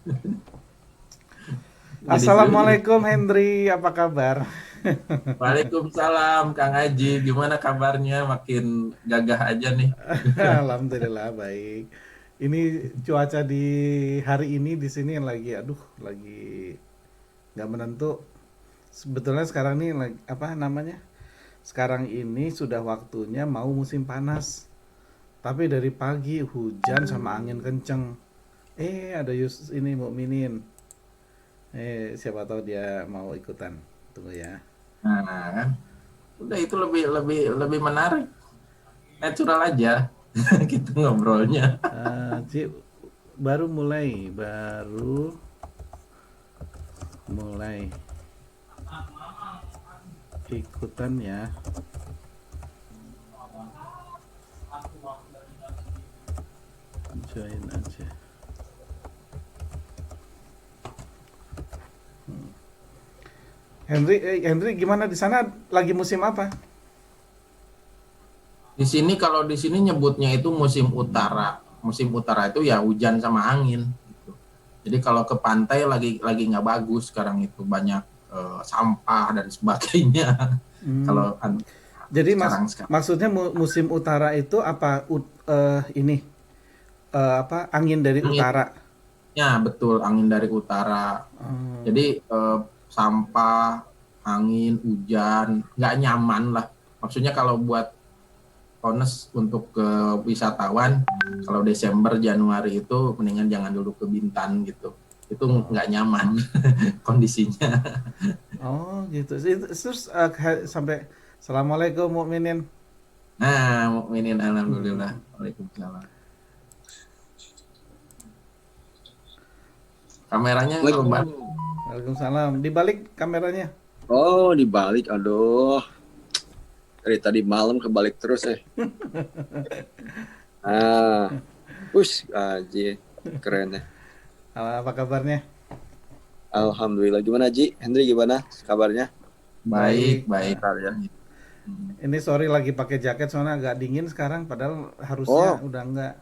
Jadi serius. Assalamualaikum Hendri, apa kabar? Waalaikumsalam Kang Aji, gimana kabarnya? Makin gagah aja nih. Alhamdulillah baik. Ini cuaca di hari ini di sini lagi, aduh, lagi nggak menentu. Sebetulnya sekarang ini apa namanya? Sekarang ini sudah waktunya mau musim panas. Tapi dari pagi hujan sama angin kenceng. Ada Yus ini Mukminin. Siapa tahu dia mau ikutan. Tunggu ya. Nah, kan udah itu lebih lebih lebih menarik, natural aja gitu ngobrolnya. Ci, baru mulai ikutan ya, join aja. Henry gimana di sana, lagi musim apa? Di sini kalau di sini nyebutnya itu musim utara. Musim utara itu ya hujan sama angin gitu. Jadi kalau ke pantai lagi nggak bagus sekarang itu banyak sampah dan sebagainya. Hmm, Kalau jadi sekarang sekarang maksudnya musim utara itu apa? Ini apa, angin dari angin. utara? Ya, betul, angin dari utara. Hmm, Jadi sampah, angin, hujan, nggak nyaman lah. Maksudnya kalau buat honest untuk ke wisatawan, kalau Desember, Januari itu mendingan jangan dulu ke Bintan gitu. Itu oh, nggak nyaman kondisinya. oh gitu. Terus sampai Assalamualaikum Mukminin. Nah, mukminin alhamdulillah. Waalaikumsalam. Kameranya ngebat. Assalamualaikum. Waalaikumsalam. Dibalik kameranya. Oh, dibalik. Aduh, dari tadi malam kebalik terus eh. Aji, keren ya. Apa kabarnya? Alhamdulillah. Gimana Ji? Hendri gimana kabarnya? Baik, Baik. baik. Ya. Hmm. Ini sorry lagi pakai jaket soalnya agak dingin sekarang, padahal harusnya Oh, udah enggak.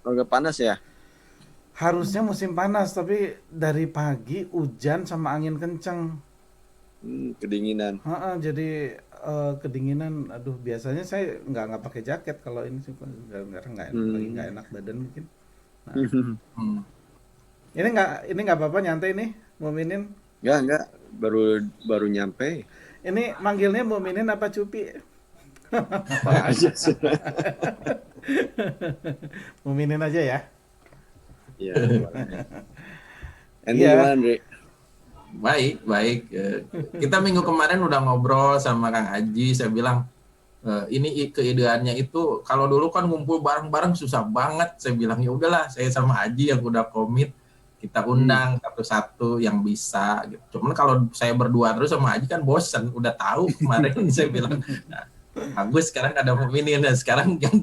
agak panas ya? Harusnya musim panas, tapi dari pagi hujan sama angin kenceng. Kedinginan. Jadi kedinginan. Aduh, biasanya saya nggak pakai jaket kalau ini sih, karena nggak lagi nggak Hmm. enak badan mungkin. Nah, ini nggak apa-apa, nyantai nih, Muminin. Enggak. Baru baru nyampe. Ini manggilnya Muminin apa Cupi? Apa aja sih? Muminin aja ya. Ya, boleh. Hendri gimana, Iya. Hendri? Baik, baik. Kita minggu kemarin udah ngobrol sama Kang Aji. Saya bilang ini keideannya itu kalau dulu kan ngumpul bareng-bareng susah banget. Saya bilang ya udahlah, saya sama Aji yang udah komit kita Hmm. undang satu-satu yang bisa. Gitu. Cuman kalau saya berdua terus sama Aji kan bosen. Udah tahu kemarin saya bilang. Nah, bagus sekarang ada peminin dan sekarang yang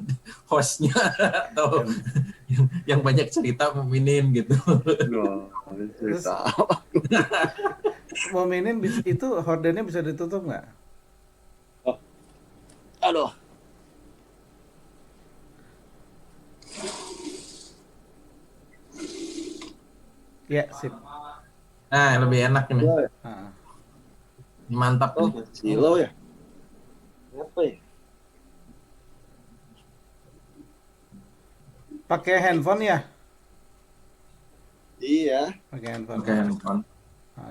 hostnya atau Em, yang banyak cerita peminin gitu. Oh, Terus cerita. Muminin itu hordennya bisa ditutup nggak? Oh, aduh. Ya, sip. Nah, lebih enak ini. Ya. Ah. Mantap Oh, ini. masih low ya? Apa ya? Pakai handphone ya? Iya. Pakai handphone. Oke, handphone.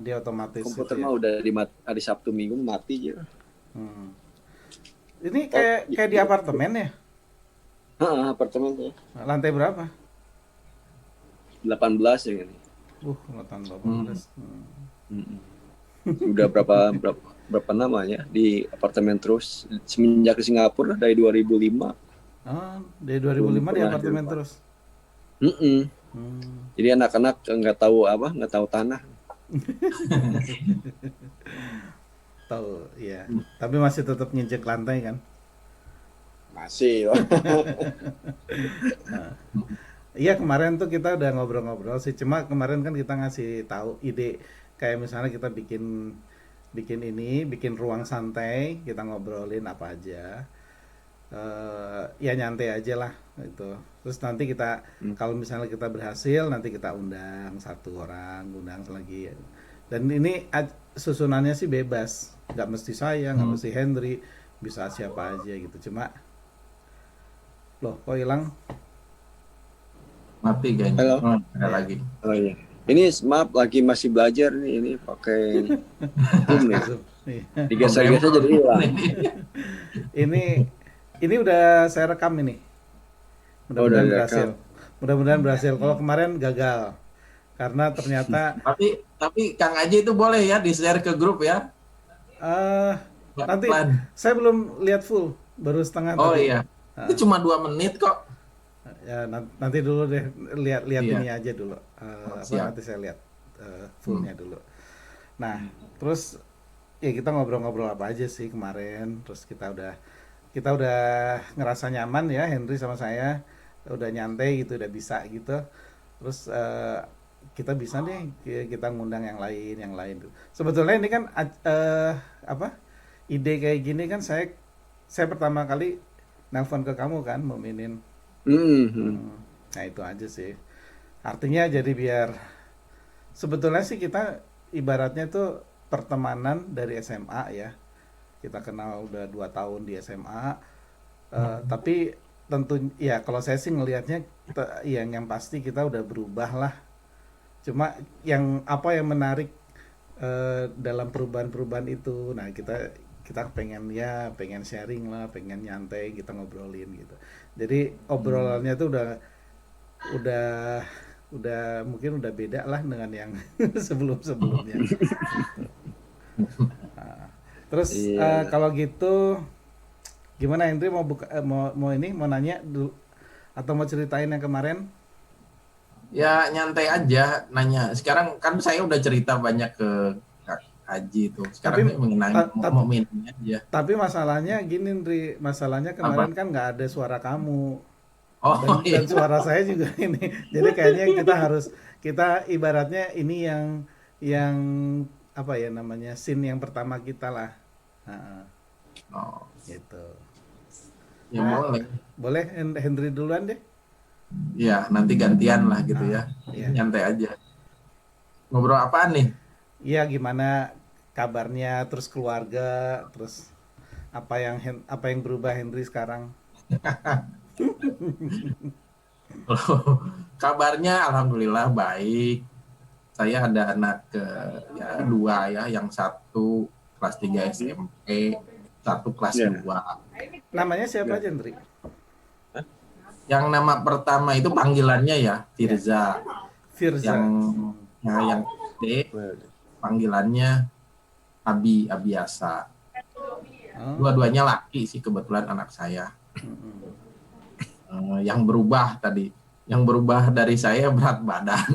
Dia otomatis itu Komputer ya. mah udah di hari Sabtu Minggu mati aja. Hmm. Ini Oh, kayak di apartemen ya? apartemen tuh. Lantai berapa? 18 ya ini. Lantai Hmm. 18. Mm-mm. Udah berapa berapa namanya di apartemen terus semenjak di Singapura dari 2005 Dari belum 2005 di pernah apartemen dilepas. terus. Mm-mm. Hmm. Jadi anak-anak nggak tahu tanah. Tahu, ya. Tapi masih tetap nginjek lantai kan? Masih. Iya, kemarin tuh kita udah ngobrol-ngobrol sih. Cuma kemarin kan kita ngasih tahu ide, kayak misalnya kita bikin bikin ruang santai, kita ngobrolin apa aja. ya nyantai aja lah itu. Terus nanti kita Hmm. kalau misalnya kita berhasil nanti kita undang satu orang, undang lagi. Dan ini susunannya sih bebas, nggak mesti saya, nggak Hmm. mesti Henry, bisa siapa aja gitu. Cuma loh kok hilang? Mati kayaknya. Halo. Ada Ya. lagi. Oh iya. Ini maaf lagi masih belajar nih, ini pakai Zoom nih. Zoom. Iya. Digeser-geser jadi hilang. Ini ini udah saya rekam ini. Oh, udah Mudah-mudahan berhasil. direkam. Mudah-mudahan berhasil. Kalau kemarin gagal karena ternyata Tapi Kang Aji itu boleh ya di-share ke grup ya. eh Nggak nanti pelan. saya belum lihat full, baru setengah Oh tadi. iya. Ah, Itu cuma 2 menit kok. ya nanti dulu deh lihat Iya. ini aja dulu. Siap. Nanti saya lihat Hmm. fullnya dulu. Nah, terus ya kita ngobrol-ngobrol apa aja sih kemarin. Terus kita udah ngerasa nyaman ya Henry sama saya udah nyantai gitu, udah bisa gitu. Terus kita bisa nih kita ngundang yang lain tuh. Sebetulnya ini kan apa? Ide kayak gini kan saya pertama kali nelpon ke kamu kan mainin. Hmm. Nah, itu aja sih. Artinya jadi biar sebetulnya sih kita ibaratnya tuh pertemanan dari SMA ya. Kita kenal udah 2 tahun di SMA. Tapi tentu ya kalau saya sih ngelihatnya yang pasti kita udah berubah lah. Cuma yang apa yang menarik dalam perubahan-perubahan itu, nah kita pengen sharing lah, pengen nyantai, kita ngobrolin gitu. Jadi obrolannya tuh udah mungkin udah beda lah dengan yang sebelum-sebelumnya. Nah, terus Iya. kalau gitu gimana Hendri mau nanya dulu atau mau ceritain yang kemarin? Ya nyantai aja nanya. Sekarang kan saya udah cerita banyak ke Kak Aji itu. Tapi Sekarang saya mengenai ta- ta- mau minanya aja. tapi masalahnya gini Hendri, masalahnya kemarin Apa? kan nggak ada suara kamu dan Oh dan iya. suara saya juga ini. Jadi kayaknya kita ibaratnya ini yang apa ya namanya scene yang pertama kita lah. Heeh, Oh, gitu. ya Nah, boleh. boleh Hendri duluan deh. Ya nanti gantian lah gitu ya. Iya. Nyantai aja. Ngobrol apaan nih? Iya, gimana kabarnya, terus keluarga, terus apa yang berubah Henry sekarang? Kabarnya alhamdulillah baik. Saya ada anak ya, 2 ya, yang satu kelas 3 SMP, satu kelas Iya. 2. Namanya siapa Iya. aja, Hendri? Yang nama pertama itu panggilannya ya Ya, Firza. Yang Firza. yang gede panggilannya Abiasa. Oh, Dua-duanya laki sih kebetulan anak saya. Yang berubah tadi, yang berubah dari saya berat badan.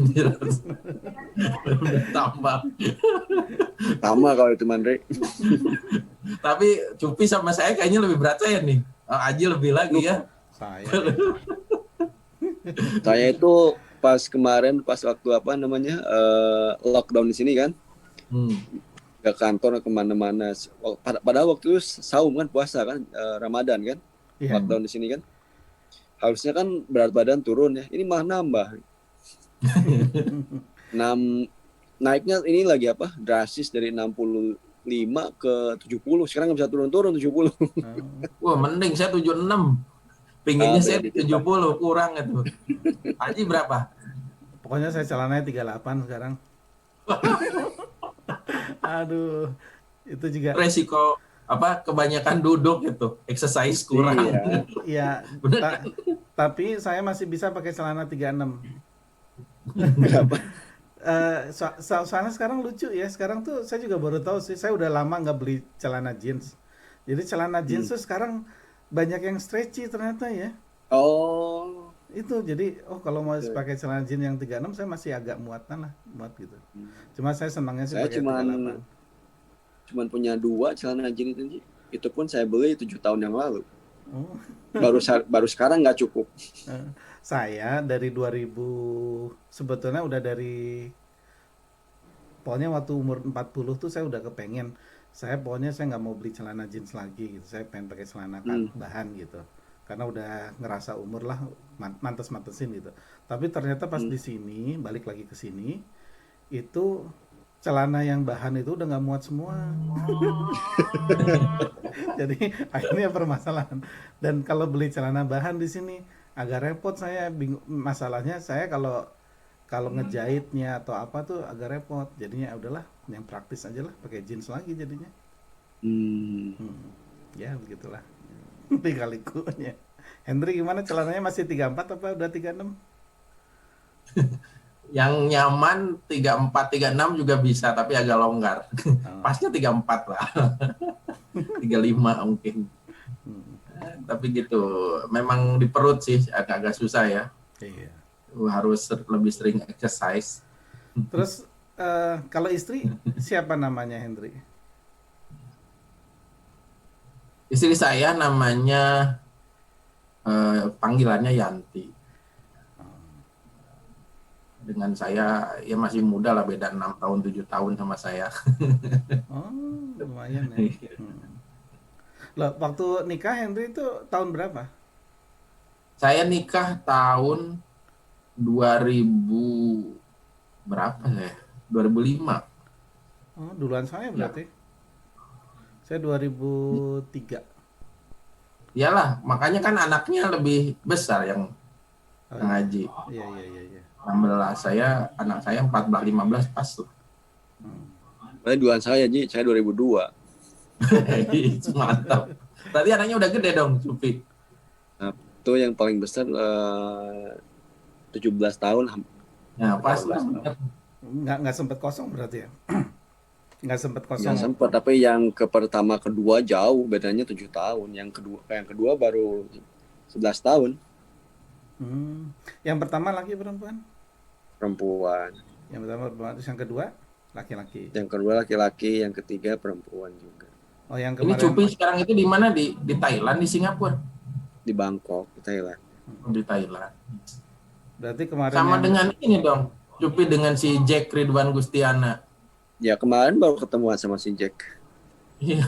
Udah tambah. Sama kalau itu Mandre. Tapi Cupi sama saya kayaknya lebih berat saya nih. Aji lebih lagi ya. saya deh. Saya itu pas kemarin pas waktu apa namanya lockdown di sini kan, Hmm. ke kantor kemana-mana. Padahal waktu itu saum kan puasa kan, Ramadan kan, Iya. lockdown di sini kan. Harusnya kan berat badan turun ya. Ini malah nambah. Naiknya ini lagi apa? Drastis dari 65 ke 70. Sekarang nggak bisa turun-turun 70. Oh, Wah, mending saya 76. Pinginnya Ah, saya beda dikit 70, kurang itu. Aji berapa? pokoknya saya celananya 38 sekarang. Aduh, itu juga. Resiko apa kebanyakan duduk itu, exercise kurang. Iya. Ya, Bener. tapi saya masih bisa pakai celana 36. Berapa? Soalnya sekarang lucu ya. Sekarang tuh saya juga baru tahu sih. Saya udah lama nggak beli celana jeans. Jadi celana jeans tuh sekarang banyak yang stretchy ternyata ya. Oh. Itu jadi kalau mau pakai celana jeans yang 36 saya masih agak muat gitu. Cuma saya senangnya sih Saya pakai 38. cuman punya 2 celana jeans itu, Ji. Itu pun saya beli 7 tahun yang lalu. Oh, Baru sekarang nggak cukup. saya dari 2000 sebetulnya udah dari pokoknya waktu umur 40 tuh saya udah kepengen saya pokoknya saya nggak mau beli celana jeans lagi gitu, saya pengen pakai celana bahan gitu, karena udah ngerasa umur lah, mantes-mantesin gitu. Tapi ternyata pas Hmm. di sini balik lagi ke sini itu celana yang bahan itu udah nggak muat semua. Jadi akhirnya permasalahan. Dan kalau beli celana bahan di sini agak repot, saya bingung. Masalahnya saya kalau kalau ngejahitnya atau apa tuh agak repot. Jadinya ya udahlah, yang praktis aja lah, pakai jeans lagi jadinya. Hmm. Hmm, ya begitulah. Lika-likunya. Hendri gimana, celananya masih 34 apa udah 36? Yang nyaman 34, 36 juga bisa, tapi agak longgar. Oh, Pasnya 34 lah, 35 mungkin. hmm, Tapi gitu, memang di perut sih agak-agak susah ya. iya. Harus lebih sering exercise. Terus kalau istri siapa namanya, Hendri? Istri saya namanya panggilannya Yanti. Dengan saya ya masih muda lah, beda 6 tahun 7 tahun sama saya. Oh, lumayan ya. Hmm. Loh, waktu nikah Hendri itu tahun berapa? Saya nikah tahun 2000 berapa ya? 2005. Oh, duluan saya Ya. berarti. Saya 2003. Iyalah, makanya kan anaknya lebih besar yang Oh iya. ngaji. Iya, iya, iya, iya. 16, anak saya 14 15 pas tuh. Hmm. Padahal duluan saya, Ji, saya 2002. Mantap. Berarti anaknya udah gede dong, Cupi. Nah, itu yang paling besar 17 tahun. Nah, pas lah. 18 tahun. Nggak sempet kosong berarti ya? Nggak sempet Nggak kosong. sempat, tapi yang ke pertama kedua jauh, bedanya 7 tahun. Yang kedua baru 11 tahun. Hmm. Yang pertama laki perempuan? Perempuan. Yang pertama perempuan, terus yang kedua laki-laki. Yang kedua laki-laki, yang ketiga perempuan juga. Oh, yang Ini kemarin. Cupi sekarang itu di mana? Di Thailand, di Singapura? Di Bangkok, di Thailand. Di Thailand. Berarti kemarin Sama yang dengan ini dong, Cupi dengan si Jack Ridwan Gustiana. Ya kemarin baru ketemuan sama si Jack. Iya,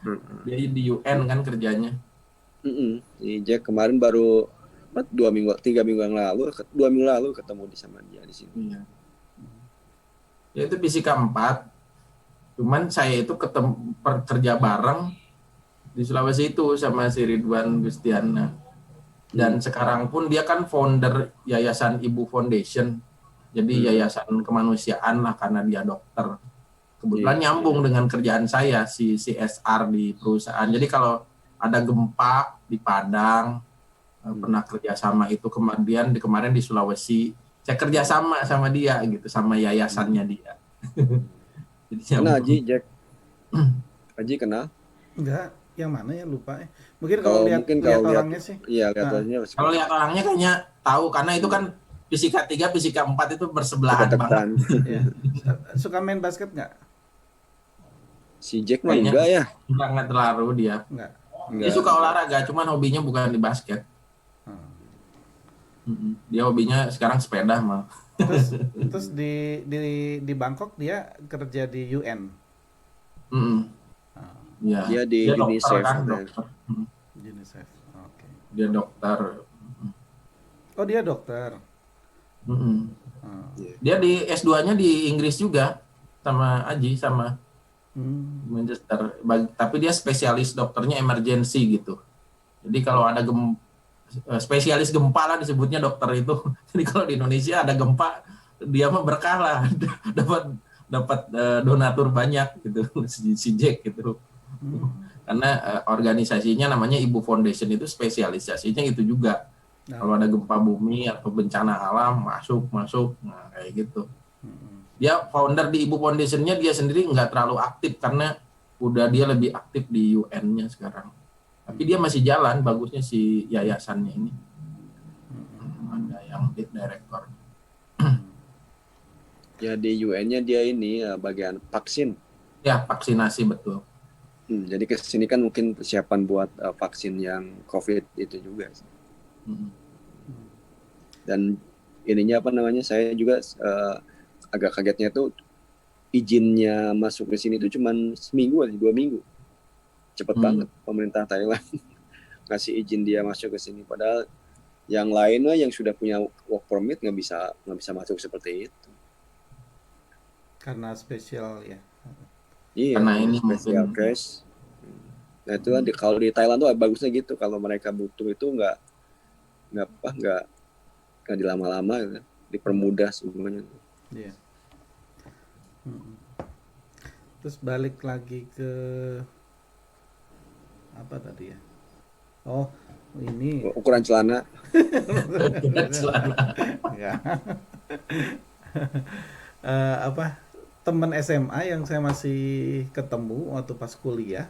Mm-mm. dia di UN kan kerjanya. Si Jack kemarin baru 3 minggu yang lalu, 2 minggu lalu ketemu sama dia di sini. Iya. Ya itu fisika 4. Cuman saya itu ketemu kerja bareng di Sulawesi itu sama si Ridwan Gustiana. Dan sekarang pun dia kan founder Yayasan Ibu Foundation. Jadi yayasan kemanusiaan lah, karena dia dokter. Kebetulan nyambung dengan kerjaan saya, si CSR di perusahaan. Jadi kalau ada gempa di Padang, pernah kerjasama itu kemarin di Sulawesi, saya kerjasama sama dia gitu, sama yayasannya dia. Jadi Kenal nyambung. Haji, Jack? Haji kenal? enggak, yang mana ya lupa ya. Mungkin Kalau kalau lihat mungkin lihat kalau orangnya sih. iya lihat Nah, orangnya Kalau lihat orangnya kayaknya tahu, karena itu kan fisika 3, fisika 4 itu bersebelahan banget. dekat-dekatan. ya. Suka main basket nggak? Si Jack mah Kayaknya enggak ya? sangat terlalu dia. Nggak. Dia suka olahraga, cuman hobinya bukan di basket. Hmm. Dia hobinya sekarang sepeda mah. Terus di Bangkok dia kerja di UN. Ya. Dia di dokter UNICEF, kan, ya. dokter. UNICEF. Oke. Dia dokter. Oh, dia dokter. Mm-mm. Oh. Dia di S2-nya di Inggris juga sama Aji, sama Manchester. Tapi dia spesialis dokternya emergency gitu. Jadi kalau ada spesialis gempa lah disebutnya dokter itu. Jadi kalau di Indonesia ada gempa, dia mah berkah lah, dapat donatur banyak gitu, si Jack gitu. Karena organisasinya namanya Ibu Foundation, itu spesialisasinya itu juga. Kalau ada gempa bumi atau bencana alam, masuk, nah kayak gitu. Dia founder di Ibu Foundation-nya, dia sendiri nggak terlalu aktif karena udah dia lebih aktif di UN-nya sekarang. Tapi dia masih jalan, bagusnya si yayasannya ini. Ada yang lead director. Ya di UN-nya dia ini bagian vaksin. Ya, vaksinasi betul. Jadi ke sini kan mungkin persiapan buat vaksin yang COVID itu juga. Dan ininya apa namanya, saya juga agak kagetnya tuh izinnya masuk ke sini tuh cuman seminggu atau 2 minggu. Cepet banget pemerintah Thailand ngasih izin dia masuk ke sini. Padahal yang lainnya yang sudah punya work permit nggak bisa masuk seperti itu. Karena spesial ya. Iya, Karena ini special mungkin case. Nah itu kan kalau di Thailand tuh bagusnya gitu, kalau mereka butuh itu nggak dilama-lama gitu, dipermudah semuanya. Iya. Mm-mm. Terus balik lagi ke apa tadi ya? Oh, ini Ukuran celana, celana. enggak. Apa teman SMA yang saya masih ketemu waktu pas kuliah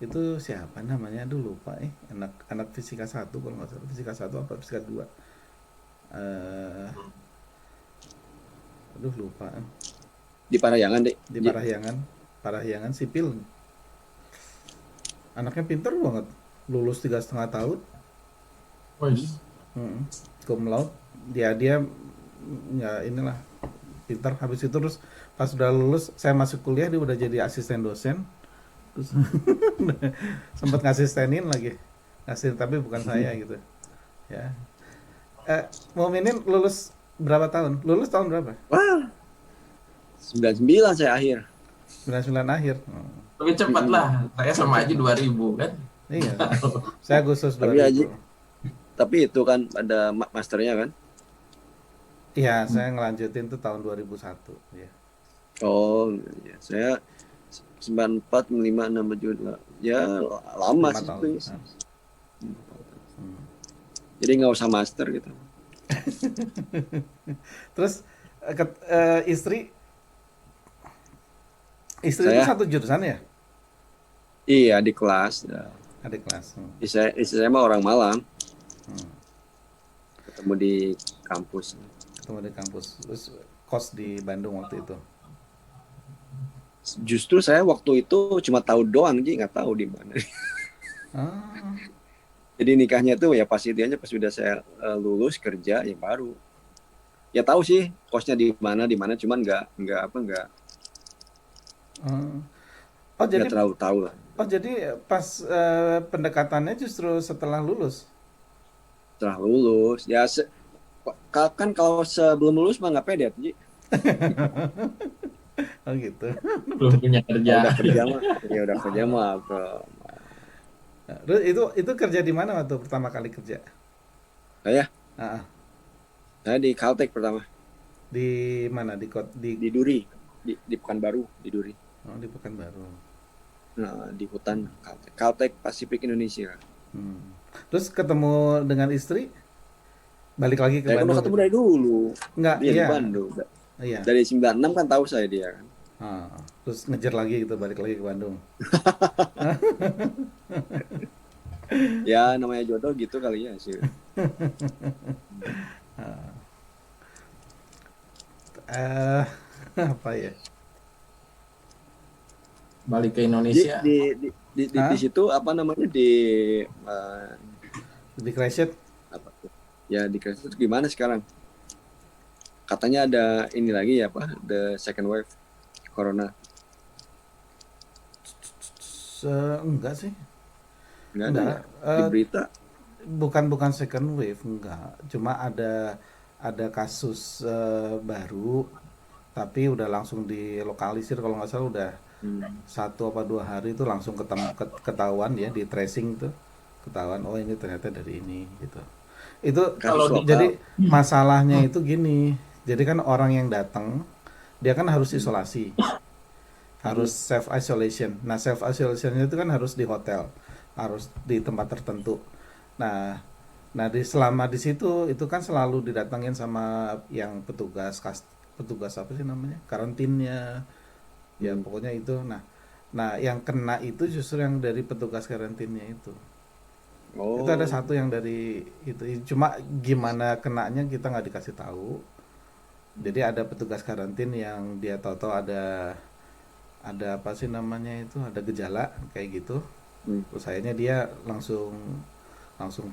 itu siapa namanya? Aduh lupa anak fisika satu kalau nggak salah, fisika satu apa fisika 2. eh Aduh lupa. di Parahyangan deh. Di Parahyangan sipil. Anaknya pinter banget, lulus 3,5 tahun. Wih, Cum laude. Dia ya inilah pintar. Habis itu terus pas udah lulus saya masuk kuliah dia udah jadi asisten dosen. Terus sempat ngasistenin lagi, tapi bukan saya gitu ya. Mau Minin lulus berapa tahun? Lulus tahun berapa? Wah, 99 saya akhir. 99 akhir. lebih cepat lah. Saya sama aja 2000 kan. Iya, saya Agustus Tapi 2000. Tapi itu kan ada masternya kan? Iya, saya ngelanjutin tuh tahun 2001 ya. Oh, ya. Saya 94, 95, 6 juga. Ya lama 5 sih tahun. itu. Jadi nggak usah master gitu. Terus istri itu Saya satu jurusan ya? iya di kelas. Ya. Adik kelas. Istri saya mah orang Malang, ketemu di kampus. Ketemu di kampus. Terus kos di Bandung waktu itu. Justru saya waktu itu cuma tahu doang, jadi nggak tahu di mana. Ah, Jadi nikahnya tuh ya pas itu aja, pas sudah saya lulus kerja ya baru. Ya tahu sih kosnya di mana, cuman nggak Oh jadi terlalu tahu lah. pas pendekatannya justru setelah lulus. Setelah lulus ya kan kalau sebelum lulus mah nggak pede, Ji. Oh gitu. Belum punya Kalau kerja. udah kerja mah ya udah kerja mah apa. Terus itu kerja di mana waktu pertama kali kerja? Saya Ah, saya di Caltech pertama, di mana di di Duri, di Pekanbaru, di Duri. oh, di Pekanbaru. Nah, di hutan Caltech Pacific Indonesia. Terus ketemu dengan istri balik lagi ke Saya kan udah Bandung ketemu gitu? dari dulu. Enggak, Dia di iya. Bandung. Iya. Dari 96 kan tahu saya dia kan. Terus ngejar lagi gitu balik lagi ke Bandung. Ya namanya jodoh gitu kali ya sih. Eh apa ya? Balik ke Di Indonesia. di situ apa namanya eh, Di Crescent. apa tuh? Ya di Kristen itu gimana sekarang? Katanya ada ini lagi ya Pak, the second wave corona. Enggak sih. Enggak ada ya? Enggak. Di berita. Bukan second wave, enggak. Cuma ada kasus baru, tapi udah langsung dilokalisir kalau nggak salah udah 1 apa 2 hari itu langsung ketahuan ya di tracing tuh, ketahuan oh ini ternyata dari ini gitu. Itu Kasus lokal. jadi masalahnya itu gini. Jadi kan orang yang datang dia kan harus isolasi, harus self isolation. Nah self isolationnya itu kan harus di hotel, harus di tempat tertentu. Nah, selama di situ itu kan selalu didatangin sama yang petugas apa sih namanya? Karantinnya. Ya pokoknya itu. Nah, yang kena itu justru yang dari petugas karantinnya itu. Oh. Itu ada satu yang dari itu. Cuma gimana kenanya kita nggak dikasih tahu. Jadi ada petugas karantin yang dia tahu-tahu ada apa sih namanya itu, ada gejala kayak gitu. Terus akhirnya dia langsung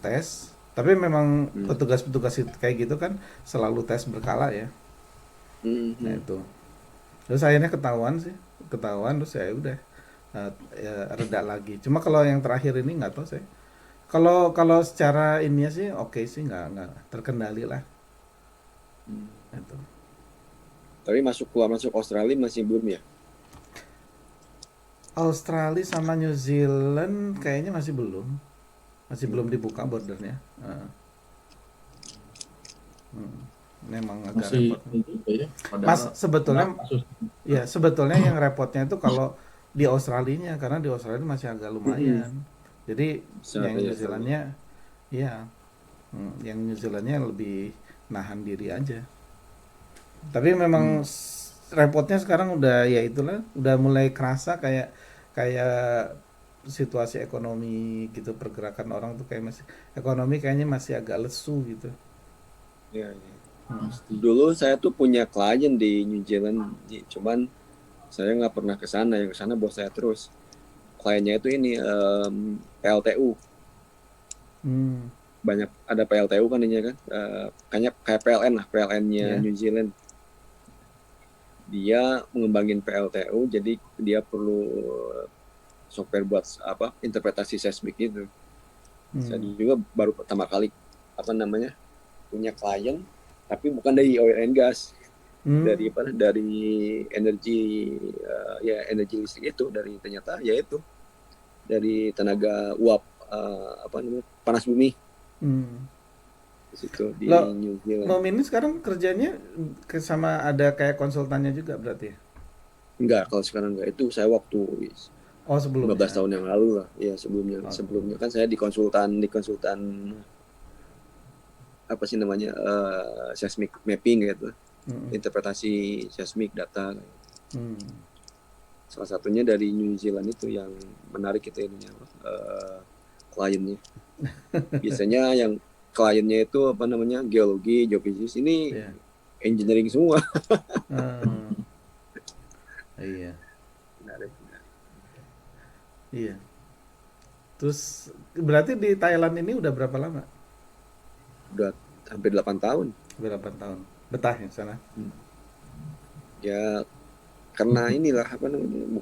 tes. Tapi memang petugas-petugas kayak gitu kan selalu tes berkala ya. Nah itu Terus akhirnya ketahuan terus ya udah ya reda lagi. Cuma kalau yang terakhir ini nggak tahu saya. Kalau kalau secara ini sih oke sih nggak terkendali lah. Itu. Tapi keluar masuk Australia masih belum ya? Australia sama New Zealand kayaknya masih belum dibuka bordernya. Memang agak Masih repot. itu ya. Mas Padahal sebetulnya kenapa kasus ya sebetulnya yang repotnya itu kalau di Australinya karena di Australia masih agak lumayan. Jadi yang Saya New Zealandnya ya yang New Zealandnya lebih nahan diri aja. Tapi memang repotnya sekarang udah ya itulah udah mulai kerasa kayak kayak situasi ekonomi gitu pergerakan orang tuh kayak masih ekonomi kayaknya masih agak lesu gitu. ya, ya. pasti. Dulu saya tuh punya klien di New Zealand, cuman saya nggak pernah ke sana. Yang ke sana bos saya terus. Kliennya itu ini PLTU. Hmm, Banyak ada PLTU kan ini kan. Kayak PLN lah, PLN-nya ya. New Zealand. Dia mengembangin PLTU, jadi dia perlu software buat interpretasi seismik gitu. Saya juga baru pertama kali punya klien, tapi bukan dari oil and gas, dari energi energi listrik itu ternyata yaitu dari tenaga uap panas bumi di situ di Lo New Zealand. Nom ini sekarang kerjanya sama ada kayak konsultannya juga berarti ya? Enggak, kalau sekarang enggak, itu saya waktu Oh 15 sebelumnya. tahun yang lalu lah. Ya sebelumnya kan saya di konsultan apa sih namanya seismic mapping gitu, interpretasi seismik data. Salah satunya dari New Zealand itu yang menarik itu ininya kliennya. Biasanya yang kliennya itu geologi, geofisik, ini Iya. engineering semua. Iya. Menarik. Iya. Terus berarti di Thailand ini udah berapa lama? Udah hampir 8 tahun. Berapa tahun? Betah ya sana? Ya karena inilah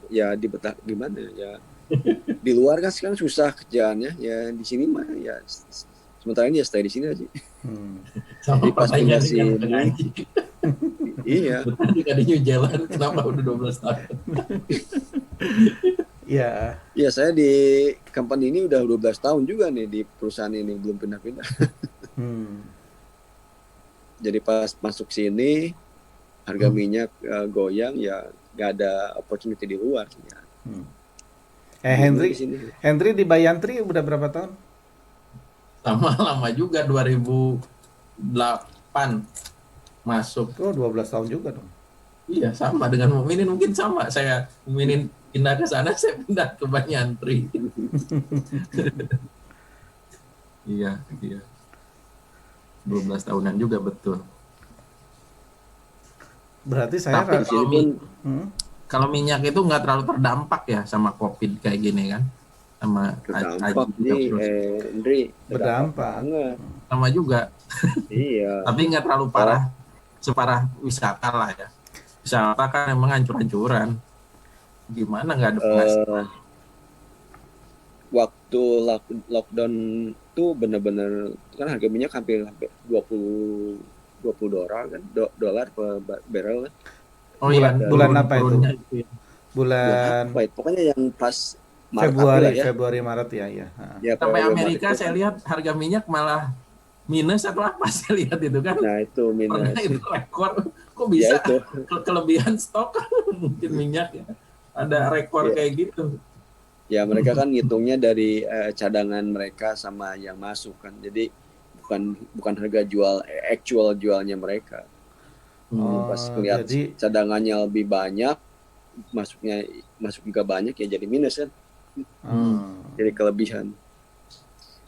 ya di betah gimana ya, di luar kan sekarang susah kerjaannya, ya di sini mah ya sementara ini ya stay di sini aja. Sama Jadi pas punya pertanyaan yang sini, ngaji. iya Betah juga di New Zealand, kenapa udah 12 tahun? Iya. ya saya di company ini udah 12 tahun juga nih di perusahaan ini, belum pindah-pindah. Jadi pas masuk sini harga minyak goyang, ya nggak ada opportunity di luar. Ya. Di sini. Henry di Bayantri udah berapa tahun? Sama lama juga 2008 masuk. Oh 12 tahun juga dong. Iya, sama dengan Muminin, mungkin sama. Saya Muminin pindah ke sana, saya pindah ke Bayantri. Iya. 12 tahunan juga betul. Berarti saya Tapi kalau Hmm? minyak itu nggak terlalu terdampak ya sama COVID kayak gini kan? Sama Terdampak Aji nih, terus. Andri. Berdampak. Banget. Sama juga. Iya. Tapi nggak terlalu parah, separah wisata lah ya. Wisata kan emang hancur-hancuran. Gimana nggak ada penghasilan? Waktu lockdown tuh bener-bener kan harga minyak hampir 20 dolar kan, dolar per barrel kan. Oh iya, bulan apa itu? turunnya ya. Bulan Apa itu? Pokoknya yang pas Maret April lah ya. Februari Maret ya. Ya, Sampai Februari, Amerika Maret itu. saya lihat harga minyak malah minus atau apa, saya lihat itu kan. Nah itu minus. Pernah itu rekor, kok bisa Ya, itu. kelebihan stok mungkin minyak ya. Ada rekor Ya. kayak gitu. Ya mereka kan ngitungnya dari cadangan mereka sama yang masuk kan. Jadi bukan harga actual jualnya mereka. Pas lihat jadi cadangannya lebih banyak, masuk juga banyak, ya jadi minus kan. Jadi kelebihan.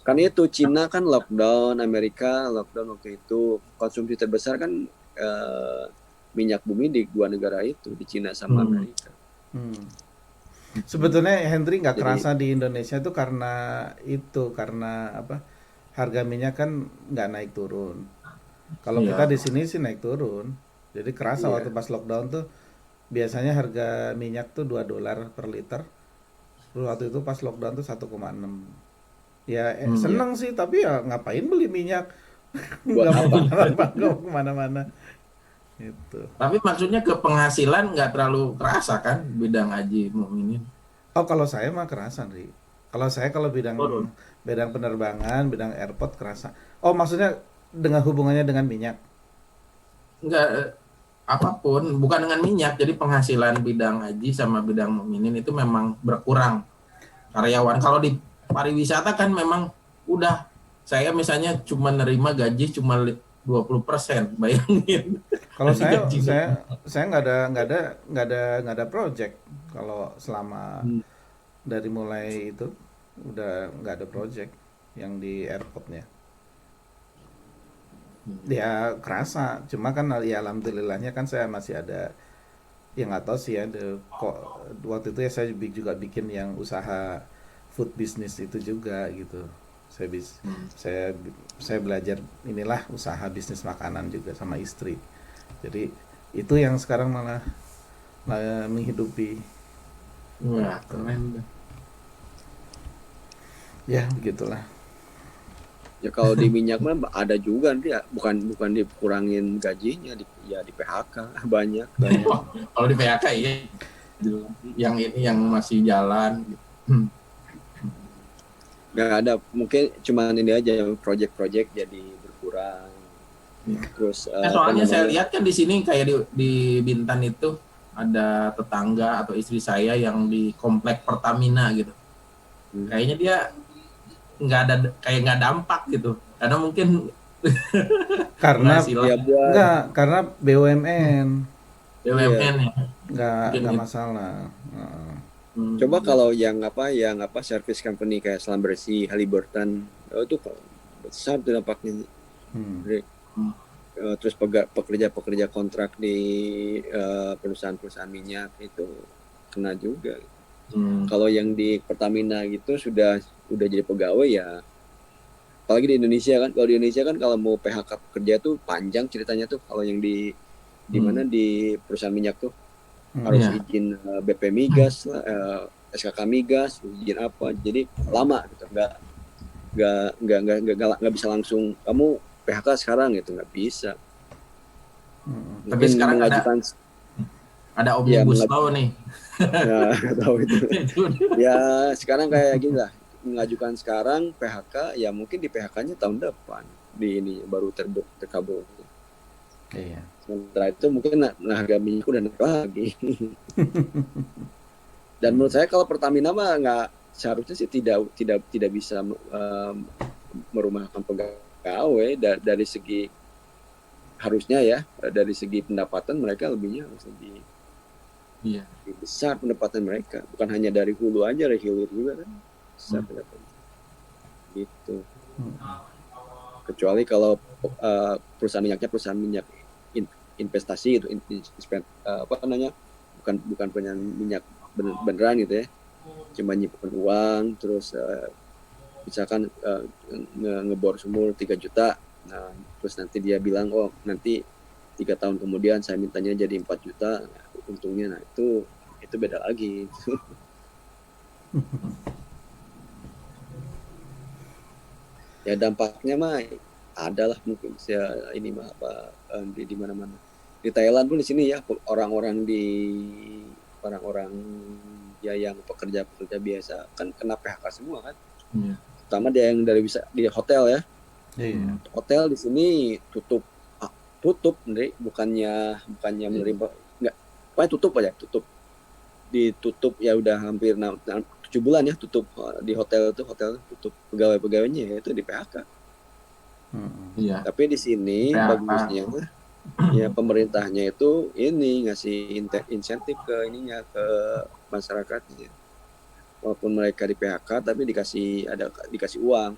Kan itu Cina kan lockdown, Amerika lockdown waktu itu. Konsumsi terbesar kan minyak bumi di dua negara itu, di Cina sama Amerika. Sebetulnya Henry nggak Jadi- kerasa di Indonesia itu karena apa? Harga minyak kan nggak naik turun. Kalau Iya. kita di sini sih naik turun. Jadi kerasa Iya. waktu pas lockdown tuh biasanya harga minyak tuh $2 per liter. Terus waktu itu pas lockdown tuh 1,6. Ya Ya. seneng sih, tapi ya ngapain beli minyak? Buat Nggak mau apa? nggak mau kemana-mana. Gitu. Tapi maksudnya ke penghasilan nggak terlalu kerasa kan bidang Haji Mukminin? Oh kalau saya mah kerasa nih. Kalau saya kalau bidang Oh, bidang penerbangan, bidang airport kerasa. Oh maksudnya dengan hubungannya dengan minyak. nggak apapun, bukan dengan minyak. Jadi penghasilan bidang Haji sama bidang Mukminin itu memang berkurang karyawan. Kalau di pariwisata kan memang udah saya misalnya cuma nerima gaji cuma 20%, bayangin. Kalau Dari saya gaji. saya nggak ada project kalau selama Hmm. dari mulai itu udah nggak ada project yang di airportnya. Ya kerasa, cuma kan ya alhamdulillahnya kan saya masih ada yang nggak tahu sih ya kok waktu itu ya saya juga bikin yang usaha food business itu juga gitu. Saya bis Hmm. saya belajar inilah usaha bisnis makanan juga sama istri. Jadi itu yang sekarang malah menghidupi. Wah, keren. Ya begitulah. Ya kalau di minyak mah ada juga nanti ya, bukan bukan dikurangin gajinya, ya di PHK banyak banyak. Kalau di PHK iya, yang ini yang masih jalan. Hmm. Nggak ada, mungkin cuman ini aja project-project jadi berkurang. Terus apa Soalnya saya namanya? lihat kan di sini kayak di Bintan itu ada tetangga atau istri saya yang di komplek Pertamina gitu. Kayaknya dia nggak ada kayak nggak dampak gitu. Karena mungkin Karena penghasilan Ya buat enggak, karena BUMN iya. BUMN ya. Mungkin nggak gitu. masalah. Heeh. Coba kalau yang apa service company kayak Selam Bersih, Halliburton, itu besar tuh dampaknya. Hmm. Hmm. Terus pekerja-pekerja kontrak di perusahaan-perusahaan minyak itu kena juga. Kalau yang di Pertamina gitu udah jadi pegawai ya, apalagi di Indonesia kan, kalau di Indonesia kan kalau mau PHK pekerja tuh panjang ceritanya tuh. Kalau yang di mana di perusahaan minyak tuh harus Iya. izin BP Migas lah, SKK Migas, izin apa, jadi lama gitu. Nggak bisa langsung kamu PHK sekarang gitu, nggak bisa. Tapi Mungkin sekarang mengajukan ada ya omnibus law nih. ya, nggak tahu itu. Itu. Ya sekarang kayak gini lah, mengajukan sekarang PHK ya mungkin di PHK-nya tahun depan, di ini baru terkabul. Iya. Sementara itu mungkin harga minyak udah naik lagi. Dan menurut saya kalau Pertamina mah nggak, seharusnya sih tidak bisa merumahkan pegawai dari segi, harusnya ya dari segi pendapatan mereka lebihnya harus lebih Iya. besar pendapatan mereka, bukan hanya dari hulu aja, dari hilir juga kan besar pendapatan gitu. Kecuali kalau perusahaan minyak investasi gitu, apa namanya, bukan punya minyak beneran gitu ya, cuma nyimpen uang terus misalkan ngebor sumur 3 juta, nah terus nanti dia bilang oh nanti 3 tahun kemudian saya mintanya jadi 4 juta, nah, untungnya, nah itu beda lagi. Ya dampaknya mah adalah mungkin saya ini mah apa di mana-mana. Di Thailand pun di sini ya orang-orang ya yang pekerja biasa kan kena PHK semua kan. Iya. Terutama dia yang dari bisa di hotel ya. Iya. Hotel di sini tutup nih, bukannya menerima, enggak, pokoknya tutup ditutup ya udah hampir 7 bulan ya tutup di hotel tutup, pegawainya ya itu di PHK. Iya. Tapi di sini PHK. bagusnya ya pemerintahnya itu ini ngasih insentif ke masyarakatnya. Walaupun mereka di PHK tapi dikasih uang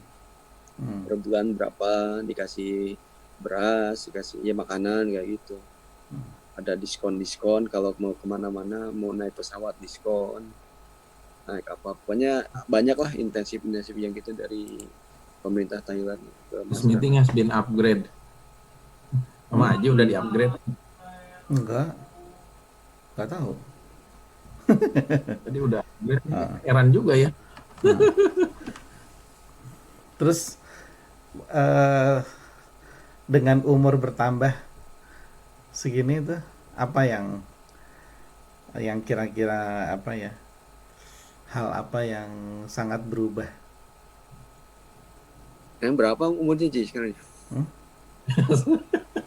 per bulan berapa, dikasih beras, dikasih ya makanan kayak gitu. Ada diskon kalau mau kemana-mana, mau naik pesawat diskon, naik apa, pokoknya banyak lah intensif yang gitu dari pemerintah Thailand ke This masyarakat. meeting has been upgrade. Sama aja udah di upgrade. Enggak. Nggak tahu. Jadi udah Ah, heran juga ya. nah. Terus eh, dengan umur bertambah segini tuh apa yang kira-kira apa ya, hal apa yang sangat berubah? Yang berapa umurnya Ci sekarang? Hmm?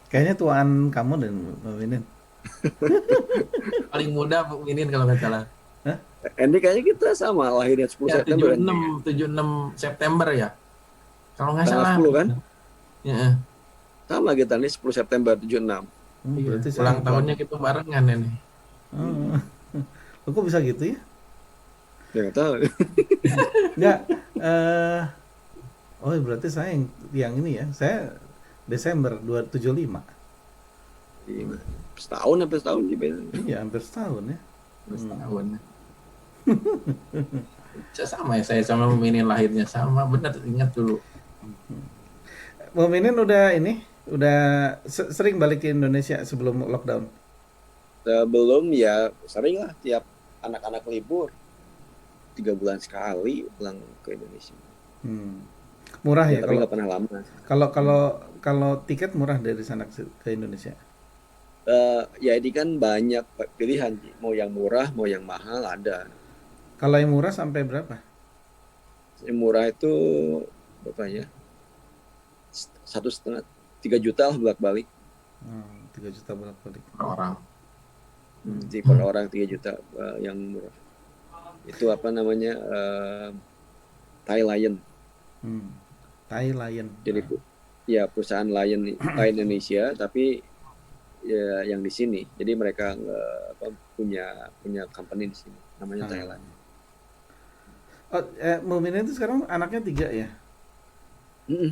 Kayaknya tuaan kamu dan Mbak Minin. Paling muda Bu Minin kalau nggak salah. Hah? Andy kayaknya kita sama lahirnya 10 Ya September kan. 76 September ya. Kalau nggak Tanggal salah. 10 kan? Ya, Sama kita nih 10 September 76. iya. Berarti Ulang saya tuan. tahunnya kita barengan ini. Oh, kok bisa gitu ya? Ya nggak tahu. Nggak. eh oh berarti saya yang ini ya. Saya Desember 275. Iya. Setahun sampai setahun sih beda. Iya, hampir setahun ya. Terus tahun. Sama ya, saya sama Bu Minin lahirnya sama. Benar, ingat dulu. Mbak Minin udah sering balik ke Indonesia sebelum lockdown. Belum ya sering lah tiap anak-anak libur 3 bulan sekali pulang ke Indonesia. Hmm. Murah Ya ya tapi kalau nggak pernah lama. kalau kalau kalau tiket murah dari sana ke Indonesia. Ya ini kan banyak pilihan, Ci. Mau yang murah, mau yang mahal ada. Kalau yang murah sampai berapa? Yang murah itu berapa ya? 1,5, 3 juta lah bolak-balik. 3 juta bolak-balik. Per orang. Jadi per orang 3 juta yang murah. Itu apa namanya? Thai Lion. Thai Lion. Jadi ya perusahaan Lion Indonesia tapi ya yang di sini. Jadi mereka punya company di sini namanya Thai Lion. Oh, Mumin itu sekarang anaknya 3 ya?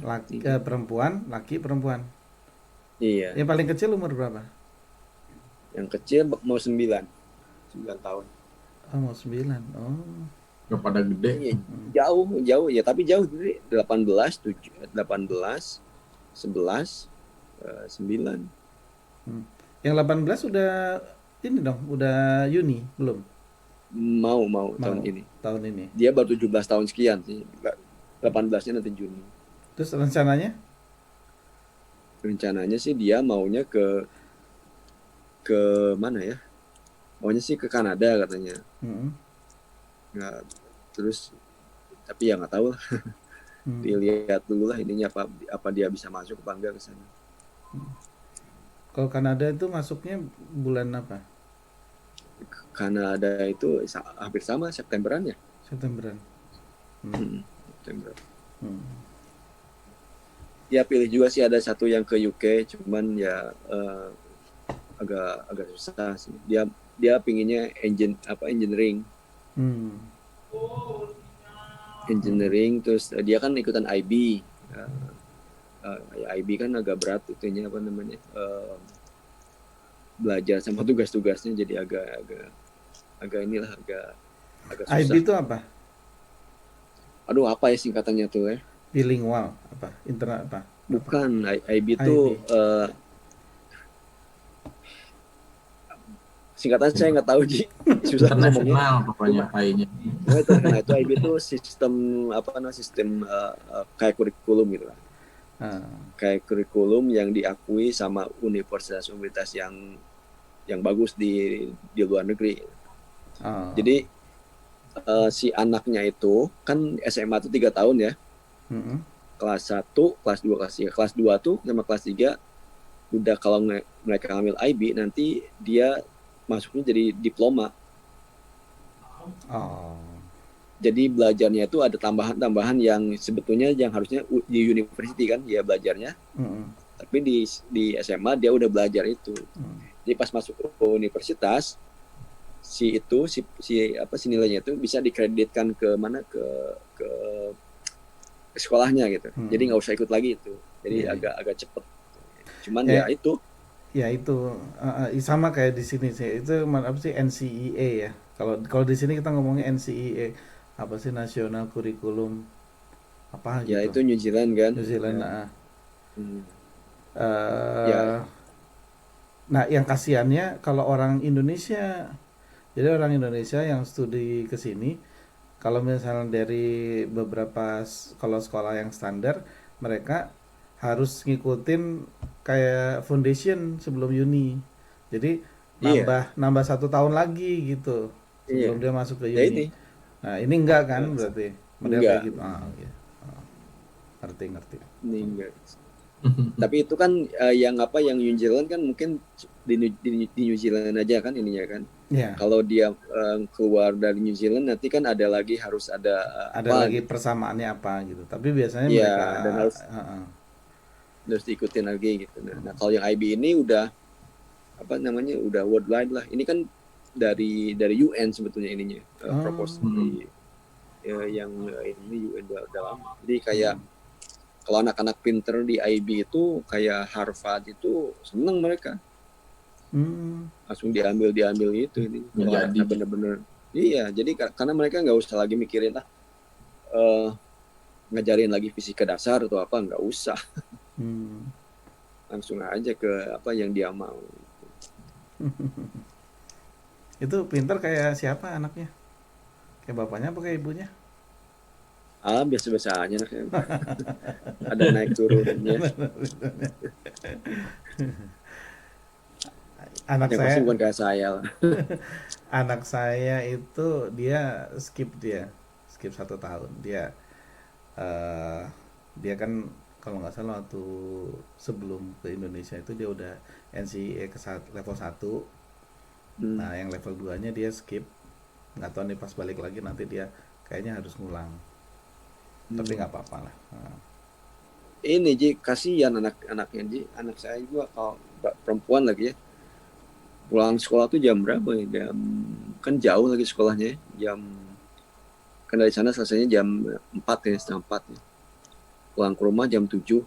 Laki, Iya. perempuan, laki, perempuan. Iya. Yang paling kecil umur berapa? Yang kecil mau 9 tahun. Oh, mau 9. Oh. Udah pada gede. Iya, jauh ya, tapi jauh jadi 18, 11, 9. Yang 18 udah ini dong, udah uni belum? Mau tahun Mau ini. tahun ini. Dia baru 17 tahun sekian sih. 18-nya nanti Juni. Terus rencananya? Rencananya sih dia maunya ke mana ya? Maunya sih ke Kanada katanya. Nggak, terus tapi ya nggak tahu lah. Dilihat dulu lah ininya apa dia bisa masuk apa enggak ke sana. Kalau Kanada itu masuknya bulan apa? Kanada itu hampir sama Septemberan ya. Septemberan. September. Ya pilih juga sih ada satu yang ke UK, cuman ya agak susah sih. Dia pinginnya engineering. Engineering, terus dia kan ikutan IB. IB kan agak berat itunya apa namanya, belajar sama tugas-tugasnya, jadi agak inilah agak susah. IB itu apa? Aduh apa ya singkatannya tuh ya? Bilingual apa? Internet apa? Bukan, IB itu singkatan saya nggak tahu Ji. Susah ngomongnya. Internasional pokoknya kayaknya. Nah itu IB itu sistem sistem kayak kurikulum gitu lah. Kayak kurikulum yang diakui sama universitas-universitas yang bagus di luar negeri. Jadi si anaknya itu kan SMA itu 3 tahun ya. Kelas 1, kelas 2, kelas 3. Kelas 2 tuh sama kelas 3 udah kalau mereka ngambil IB nanti dia masuknya jadi diploma. Jadi belajarnya itu ada tambahan-tambahan yang sebetulnya yang harusnya di university kan dia belajarnya. Tapi di SMA dia udah belajar itu. Jadi pas masuk ke universitas si nilainya itu bisa dikreditkan ke mana ke sekolahnya gitu. Jadi nggak usah ikut lagi itu. Jadi agak cepet. Cuman ya itu. Ya itu sama kayak di sini sih. Itu apa sih NCEA ya. Kalau di sini kita ngomongnya NCEA, apa sih National Curriculum apa gitu. Ya itu New Zealand kan. New Zealand. Ya. Nah, yang kasihannya kalau orang Indonesia, jadi orang Indonesia yang studi ke sini, kalau misalnya dari kalau sekolah yang standar, mereka harus ngikutin kayak foundation sebelum uni. Jadi Iya, nambah nambah 1 tahun lagi gitu sebelum iya. dia masuk ke Ya uni. ini Nah, ini enggak kan eh, berarti model kayak enggak, gitu. Ah, iya. Ngerti ngerti. ini enggak. Tapi itu kan yang apa yang New Zealand kan mungkin di New Zealand aja kan ininya kan. Ya, Kalau dia keluar dari New Zealand nanti kan ada lagi harus ada ada apa lagi gitu. persamaannya apa gitu. Tapi biasanya mereka Iya, dan harus harus diikutin lagi gitu. Nah, kalau yang IB ini udah apa namanya udah worldwide lah. Ini kan dari UN sebetulnya ininya propose Hmm. dari yang ini UN udah lama. Jadi kayak kalau anak-anak pinter di IB itu kayak Harvard itu seneng mereka hmm, langsung diambil gitu ini Ya kalau jadi anaknya bener-bener iya jadi karena mereka nggak usah lagi mikirin eh, ngajarin lagi fisika dasar atau apa nggak usah hmm. langsung aja ke apa yang dia mau. Itu pinter kayak siapa anaknya? Kayak bapaknya apa kayak ibunya? Biasa-biasa aja lah ada naik turunnya Anak yang pasti saya, bukan kayak saya lah. anak saya itu dia skip 1 tahun. Eh, dia kan kalau nggak salah waktu sebelum ke Indonesia itu dia udah NCEA level 1. Hmm. Nah, yang level 2-nya dia skip. Nggak tahu nih pas balik lagi nanti dia kayaknya harus ngulang. Tapi Hmm. nggak apa-apa lah. Nah, Ini Ji kasihan anak-anaknya Ji anak saya juga kalau perempuan lagi ya pulang sekolah tuh jam berapa ya jam kan jauh lagi sekolahnya ya. Jam kan dari sana selesainya jam 4 ya setengah 4 ya. Pulang ke rumah jam 7 uh,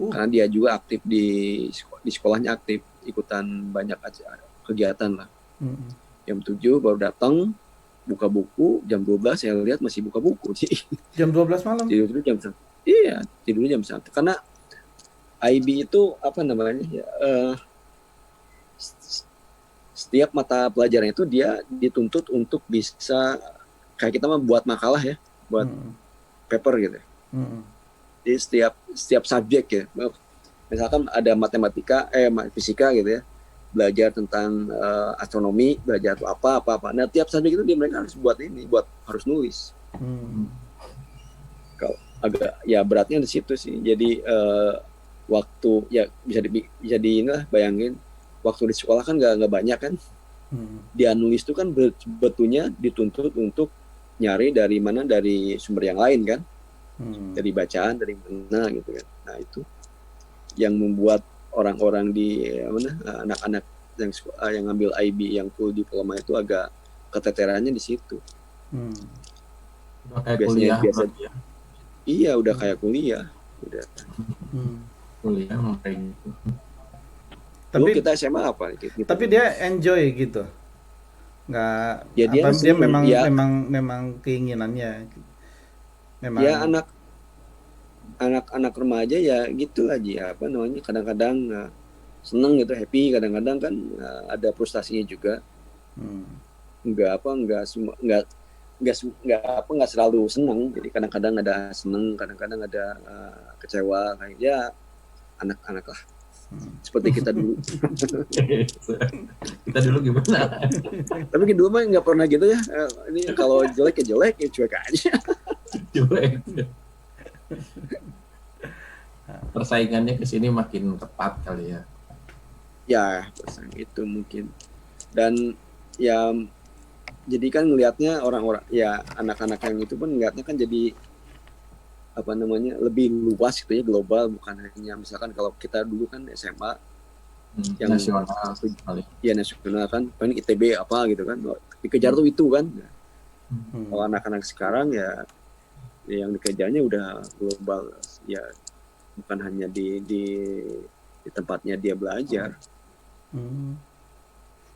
karena dia juga aktif di sekolahnya aktif ikutan banyak acara kegiatan lah. mm-mm. Jam 7 baru datang buka buku jam 12 saya lihat masih buka buku sih. Jam 12 malam. Tidur dulu jam 1. Iya, tidur jam 1. Karena IB itu apa namanya ya setiap mata pelajaran itu dia dituntut untuk bisa kayak kita mah buat makalah ya, buat Mm-mm. paper gitu. Mm-mm. Jadi setiap subjek ya, misalkan ada matematika, fisika gitu ya, belajar tentang astronomi, belajar apa. Nah tiap subjek itu dia mereka harus buat ini, harus nulis. Mm. Kalau agak ya beratnya di situ sih. Jadi waktu ya bisa di ini lah, bayangin waktu di sekolah kan nggak banyak kan. Mm. Dia nulis itu kan sebetulnya dituntut untuk nyari dari mana dari sumber yang lain kan Mm. dari bacaan dari mana gitu kan. Nah itu yang membuat orang-orang di mana anak-anak yang ngambil IB yang full diploma itu agak keteterannya di situ. Mm. udah kayak Biasanya kuliah biasa berarti ya. iya udah Mm. kayak kuliah. Udah. Mm. Kuliah emang kayak gitu. Dulu Tapi kita SMA apa gitu. tapi dia enjoy gitu. Nggak Ya dia apa dia seneng memang ya memang memang keinginannya ya memang. anak-anak remaja ya gitu aja apa namanya kadang-kadang seneng gitu happy kadang-kadang kan ada frustasinya juga Hmm. nggak semua nggak selalu seneng jadi kadang-kadang ada seneng kadang-kadang ada kecewa kayak ya anak-anak lah Hmm. seperti kita dulu Kita dulu gimana? tapi kedua mah nggak pernah gitu ya ini kalau jelek ya jelek ya cuek aja Jelek. Persaingannya ke sini makin ketat kali ya. ya itu mungkin dan ya jadi kan ngelihatnya orang-orang ya anak-anak yang itu pun ngelihatnya kan jadi apa namanya lebih luas gitu ya global bukan hanya misalkan kalau kita dulu kan SMA yang Nasional kali. ya nasional kan paling ITB apa gitu kan dikejar tuh itu kan Hmm. kalau anak-anak sekarang ya yang dikejarnya udah global ya bukan hanya di tempatnya dia belajar Hmm.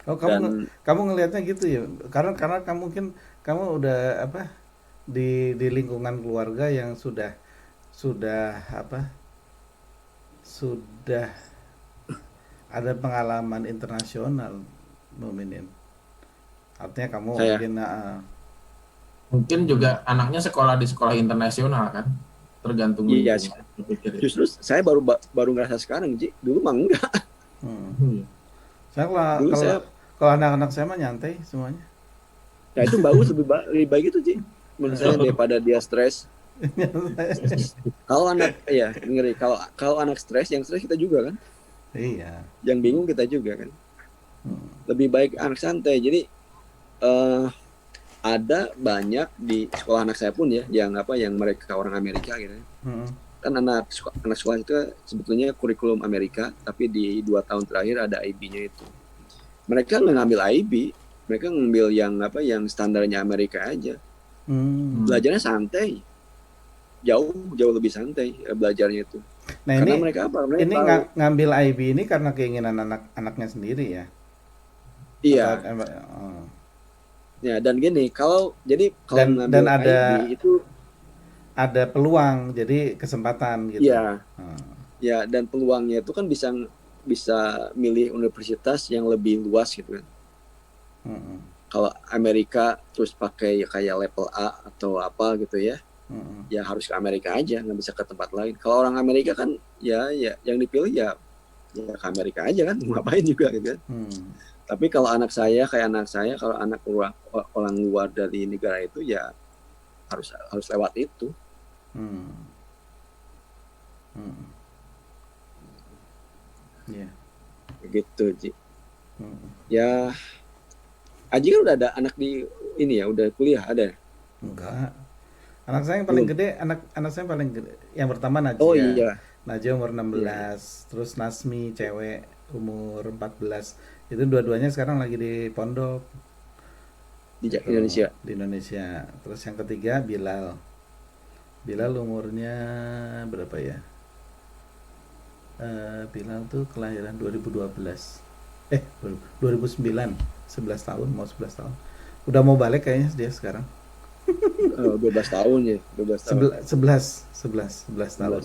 Oh, dan kamu ngelihatnya gitu ya? Karena kamu mungkin kamu udah apa di lingkungan keluarga yang sudah apa sudah ada pengalaman internasional Muminin. Artinya kamu Saya mungkin Mungkin juga anaknya sekolah di sekolah internasional kan, tergantung iya, lingkungan. Saya pikir itu. justru saya baru ngerasa sekarang, Ji. Dulu mah enggak. hmm. Iya. Saya kalau Dulu kalau saya, kalau anak-anak saya mah nyantai semuanya. ya itu bagus, lebih baik itu, Ji. Menurut saya daripada dia stres. Kalau anak, ya ngeri. Kalau anak stres, yang stres kita juga kan. Iya. Yang bingung kita juga kan. Hmm. Lebih baik anak santai. Jadi ada banyak di sekolah anak saya pun ya, yang mereka orang Amerika gitu. Hmm. Kan anak sekolah itu sebetulnya kurikulum Amerika, tapi di 2 tahun terakhir ada IB-nya itu. Mereka nggak ngambil IB, mereka ngambil yang standarnya Amerika aja. Hmm. Belajarnya santai, jauh lebih santai belajarnya itu. Nah Karena ini mereka Mereka tahu. ngambil IB ini karena keinginan anak-anaknya sendiri ya? Iya. Oh. Ya, dan gini, kalau Dan ngambil ada IB itu, peluang, jadi kesempatan gitu. ya, Hmm. ya, dan peluangnya itu kan bisa milih universitas yang lebih luas gitu kan. Hmm. Kalau Amerika terus pakai kayak level A atau apa gitu ya, Hmm. ya harus ke Amerika aja, nggak bisa ke tempat lain. Kalau orang Amerika kan ya yang dipilih ya ke Amerika aja kan, ngapain juga gitu kan. Hmm. Tapi kalau anak saya, kalau anak orang luar dari negara itu ya harus lewat itu. Hmm. Hmm. Yeah. Gitu, Ji. Hmm. Ya, Aji kan udah ada anak di ini ya, udah kuliah ada. Enggak. Anak saya yang paling Belum. gede, anak saya yang paling gede. Yang pertama Oh Najia. iya, Najia umur iya. 16, terus Nasmi cewek umur 14. Itu dua-duanya sekarang lagi di pondok Di gitu, Indonesia. di Indonesia. Terus yang ketiga Bilal. Bilal umurnya berapa ya? Bilal tuh kelahiran 2012. 2009. 11 tahun, mau 11 tahun. Udah mau balik kayaknya dia sekarang. 12 tahun ya, 12 tahun. 11 tahun.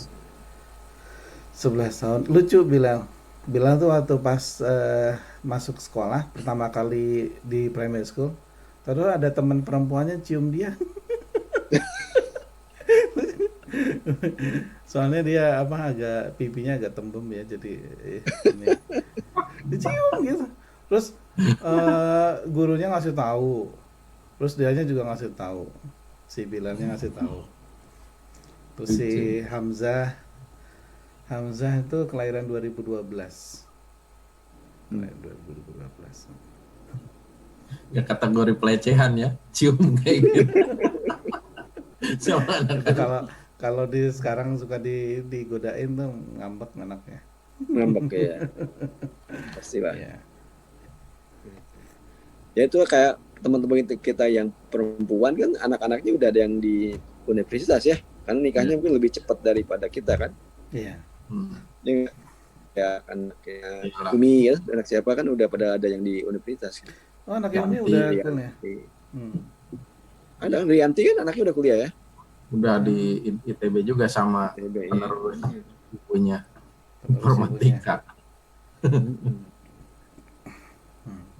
11 tahun. Lucu Bilal. Bilal tuh waktu pas masuk sekolah pertama kali di primary school, terus ada teman perempuannya cium dia. Soalnya dia agak pipinya agak tembem ya, jadi ini dicium gitu. Terus gurunya ngasih tahu. Terus dianya juga ngasih tahu. Si Bilalnya ngasih tahu. Terus si Hamzah itu kelahiran 2012. Kelahiran 2012. Ya kategori pelecehan ya, cium kayak gitu. Sama anak. Kalau di sekarang suka digodain tuh ngambek anaknya. Ngambek ya. Pastilah. Iya. Ya itu kayak teman-teman kita yang perempuan kan anak-anaknya udah ada yang di universitas ya. Karena nikahnya mungkin lebih cepat daripada kita kan. Iya. Ya anaknya Umi ya, anak siapa kan udah pada ada yang di universitas. Oh, anaknya ini udah kuliah. Ada Rianti kan anaknya udah kuliah ya. Udah di ITB juga sama penerus ibunya informatika.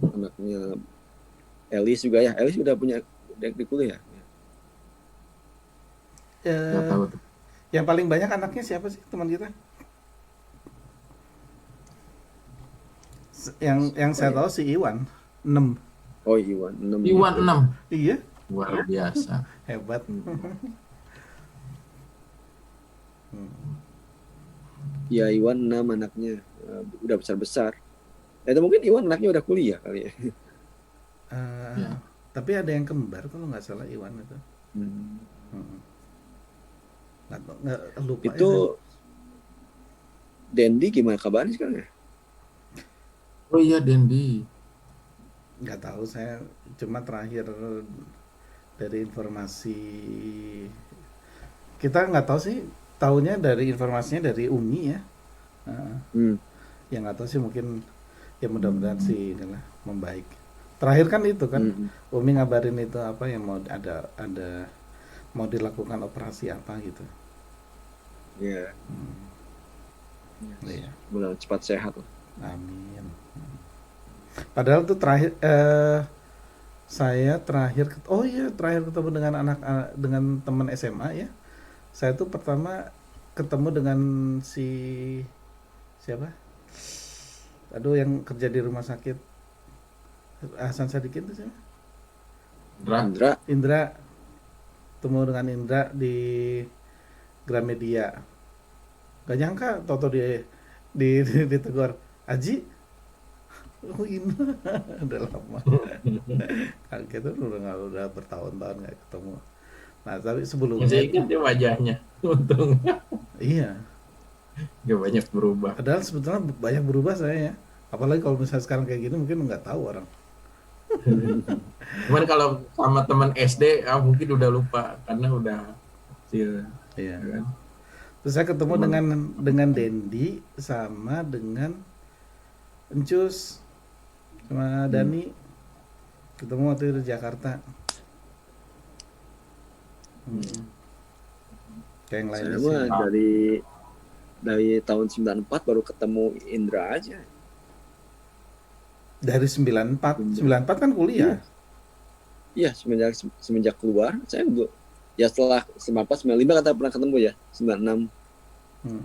Anaknya Elis juga ya. Elis udah punya di kuliah. Nggak tahu tuh. Yang paling banyak anaknya siapa sih teman kita? Yang saya tahu si Iwan 6. Oh Iwan 6. Iwan 6. Iya. Luar biasa. Hebat. Ya Iwan 6 anaknya udah besar-besar. Itu mungkin Iwan anaknya udah kuliah kali ya. Tapi ada yang kembar kalau nggak salah Iwan itu. Nggak lupa. Itu ya, Dendi gimana kabarnya sekarang ya? Oh iya Dendi. Nggak tahu, saya cuma terakhir dari informasi kita nggak tahu sih, tahunya dari informasinya dari Umi ya. Yang nggak tahu sih, mungkin ya mudah-mudahan sih inilah membaik. Terakhir kan itu kan Umi ngabarin itu apa yang mau ada mau dilakukan operasi apa gitu. Iya. Iya. Mudah cepat sehat. Amin. Padahal tuh terakhir saya terakhir ketemu dengan dengan teman SMA ya. Saya tuh pertama ketemu dengan si siapa? Aduh, yang kerja di rumah sakit Hasan Sadikin tuh siapa? Indra, Indra. Ketemu dengan Indra di Gramedia. Gak nyangka Toto ditegur, Aji. Oh Indra. Udah lama. Kaget tuh udah bertahun-tahun nggak ketemu. Nah tapi sebelumnya Masih ingat ya wajahnya. Untung iya. nggak banyak berubah. Padahal sebetulnya banyak berubah saya ya. Apalagi kalau misalnya sekarang kayak gini mungkin nggak tahu orang. Cuman kalau sama teman SD, mungkin udah lupa karena udah kecil, Iya. ya kan? Terus saya ketemu Cuman- dengan Dendi sama dengan Encus sama Dani. Ketemu waktu itu di Jakarta. Kayak yang lain saya sih. mah dari tahun 94 baru ketemu Indra aja. Dari 94 kan kuliah. Iya, semenjak keluar saya ya setelah 94 95 kata pernah ketemu ya, 96.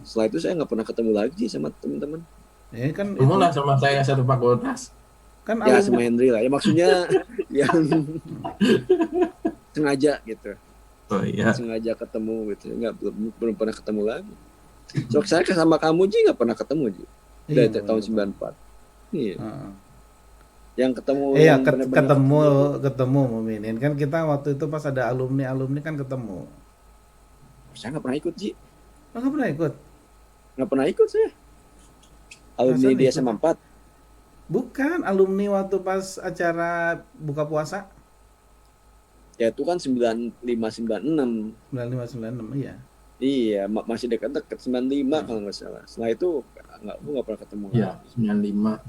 Setelah itu saya nggak pernah ketemu lagi sama teman-teman. Ya kan Kamu lah sama saya satu fakultas. kan Ya alumni- sama Henry lah. Ya maksudnya yang sengaja gitu. Oh iya. Sengaja ketemu gitu. Belum pernah ketemu lagi. So saya sama kamu Ji nggak pernah ketemu Ji. Dari Iya, tahun benar. 94. Iya. Heeh. Yang ketemu Iya, yang benar-benar ketemu Muminin kan kita waktu itu pas ada alumni kan ketemu. saya nggak pernah ikut Ji. Oh, nggak pernah ikut? Nggak pernah ikut saya. Alumni Masa di ikut? SMA 4. Bukan, alumni waktu pas acara buka puasa Ya itu kan 95 96. 9596 iya. Iya, masih dekat-dekat 95 kalau nggak salah. Setelah itu nggak pernah ketemu. Iya, 95.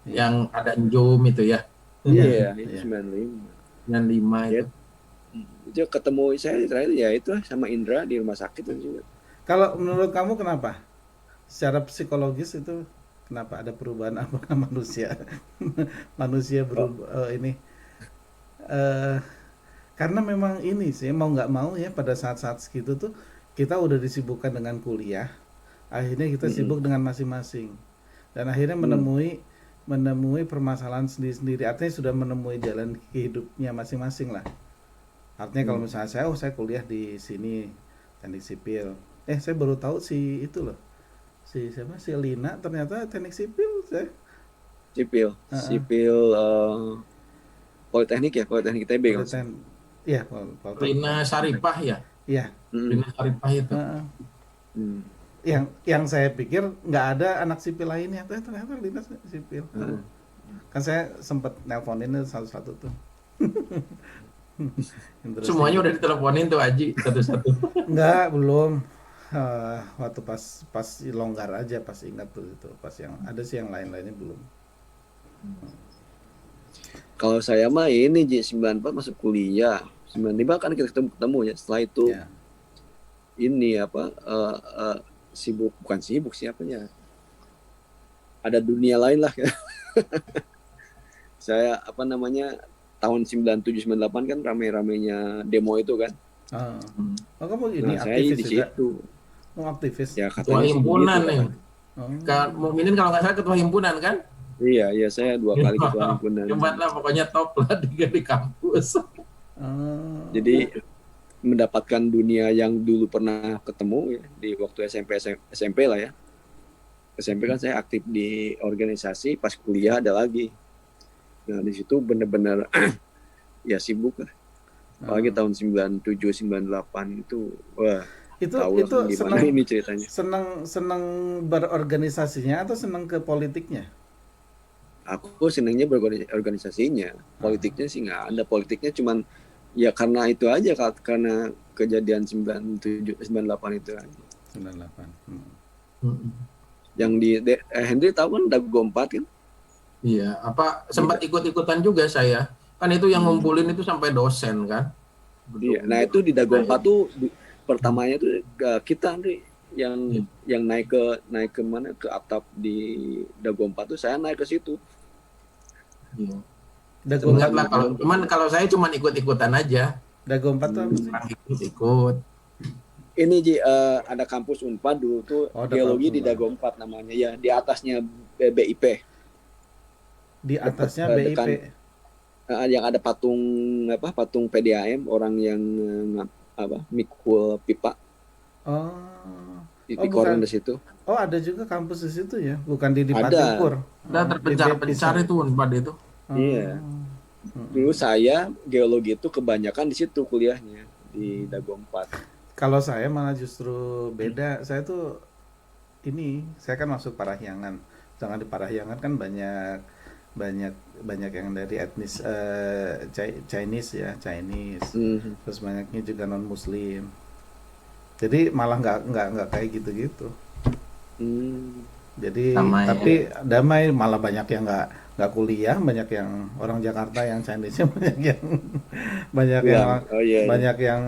Yang ada Njom itu ya. Iya, Iya. 95. 95 Ya. itu. Itu ketemu saya terakhir ya itu sama Indra di rumah sakit itu juga. Kalau menurut kamu kenapa? Secara psikologis itu kenapa ada perubahan apakah manusia manusia berubah ini karena memang ini sih mau nggak mau ya pada saat-saat segitu tuh kita udah disibukkan dengan kuliah, akhirnya kita sibuk dengan masing-masing dan akhirnya menemui permasalahan sendiri-sendiri, artinya sudah menemui jalan hidupnya masing-masing lah. Artinya kalau misalnya saya kuliah di sini teknik sipil, saya baru tahu si itu loh, si siapa, si Lina ternyata teknik sipil saya. Sipil Politeknik ITB kan. Iya, Rina Saripah ya. Iya. Rina Saripah itu. Yang saya pikir nggak ada anak sipil lainnya, ternyata Lina sipil. Kan saya sempat nelponin satu-satu tuh. Semuanya udah diteleponin tuh Aji satu-satu. Enggak, belum. Waktu pas longgar aja, pas ingat tuh itu, pas yang ada sih yang lain-lainnya belum. Kalau saya mah ini Ji 94 masuk kuliah, 95 kan kita ketemu ya. Setelah itu ini apa bukan sibuk siapanya. Ada dunia lain lah. Saya tahun 97 98 kan rame-ramenya demo itu kan. Oh, kamu ini Saya aktivis di juga? situ. Oh, aktivis. Ya Ketua katanya sih himpunan begitu, nih. Muminin kalau nggak salah ketua himpunan kan? Iya, saya 2 kali ketua himpunan. Hebat lah, pokoknya top lah di kampus. Jadi mendapatkan dunia yang dulu pernah ketemu ya, di waktu SMP lah ya. SMP kan saya aktif di organisasi, pas kuliah ada lagi. Nah di situ benar-benar ya sibuk lah. Apalagi tahun 97 98 itu wah. Itu gimana ini ceritanya. senang berorganisasinya atau senang ke politiknya? Aku senangnya berorganisasinya, politiknya sih nggak ada. Politiknya cuman ya karena itu aja, karena kejadian 97 98 itu aja. 98. Yang di Henry tahu kan Dago 4 kan? Iya, sempat ikut-ikutan juga saya. Kan itu yang ngumpulin itu sampai dosen kan. Iya. Nah itu di Dago 4 tuh pertamanya tuh kita Henry yang naik ke mana, ke atap di Dago 4 tuh saya naik ke situ. Iya. Dago Enggak 4, lah, kalau saya cuma ikut-ikutan aja. Dago 4 tuh apa sih? Orang ikut. Ini ada kampus Unpad dulu tuh, Oh, ada geologi di kampus Dago 4 namanya ya, di atasnya BIP. Di atasnya Dekat BIP. yang ada patung PDAM, orang yang mikul pipa Oh. di Oh, koran bukan. di situ. Oh, ada juga kampus di situ ya, bukan di Ada. Patikur. Udah Di terpencar-pencar Bepisah. itu Unpad itu. Iya. Oh. Dulu saya geologi itu kebanyakan di situ kuliahnya, di Dago 4. Kalau saya malah justru beda. Saya tuh saya kan masuk Parahyangan. Jangan di Parahyangan kan banyak banyak banyak yang dari etnis Chinese ya, Chinese. Mhm. Terus banyaknya juga non Muslim. Jadi malah nggak kayak gitu-gitu. Hmm. Jadi Damai ya. tapi damai, malah banyak yang nggak kuliah, banyak yang orang Jakarta yang Chinese banyak Pulang. yang Oh iya. banyak yang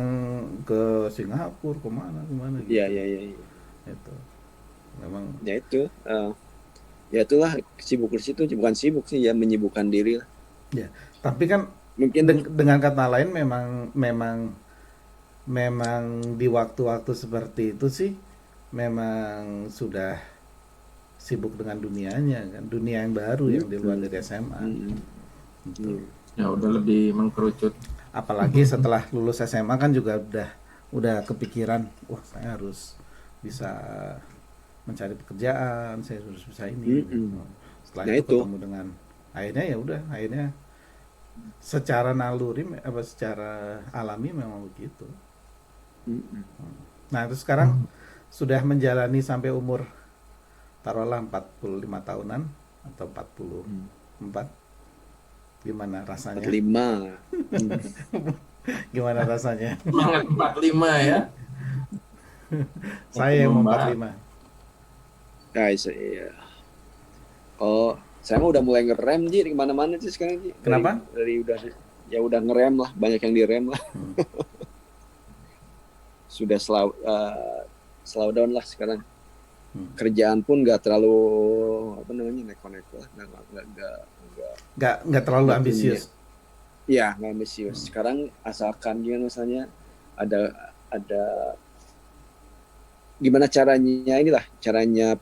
ke Singapura, kemana gitu. Iya. Itu memang Ya itu. Ya itulah sibuk di situ, bukan sibuk sih ya, menyibukkan diri lah. ya. Tapi kan Mungkin dengan kata lain memang di waktu-waktu seperti itu sih memang sudah sibuk dengan dunianya kan, dunia yang baru yang di luar dari SMA. Gitu. Ya udah lebih mengkerucut. Apalagi setelah lulus SMA kan juga udah kepikiran, wah saya harus bisa mencari pekerjaan, saya harus bisa ini. Gitu. Setelah Nah, itu itu. ketemu dengan akhirnya secara naluri secara alami memang begitu. Nah, itu sekarang sudah menjalani sampai umur taruhlah 45 tahunan atau 44. Gimana rasanya? 45. Gimana rasanya? Semangat 45 ya. Saya yang 45. Guys, iya. Oh, saya mah udah mulai ngerem Ji di mana-mana sih sekarang Ji. Kenapa? Dari udah ngerem lah, banyak yang direm lah. Sudah slow down lah sekarang. Kerjaan pun nggak terlalu neko-neko lah, Nggak terlalu ambisius. Iya, nggak ambisius. Sekarang asalkan gimana misalnya ada gimana caranya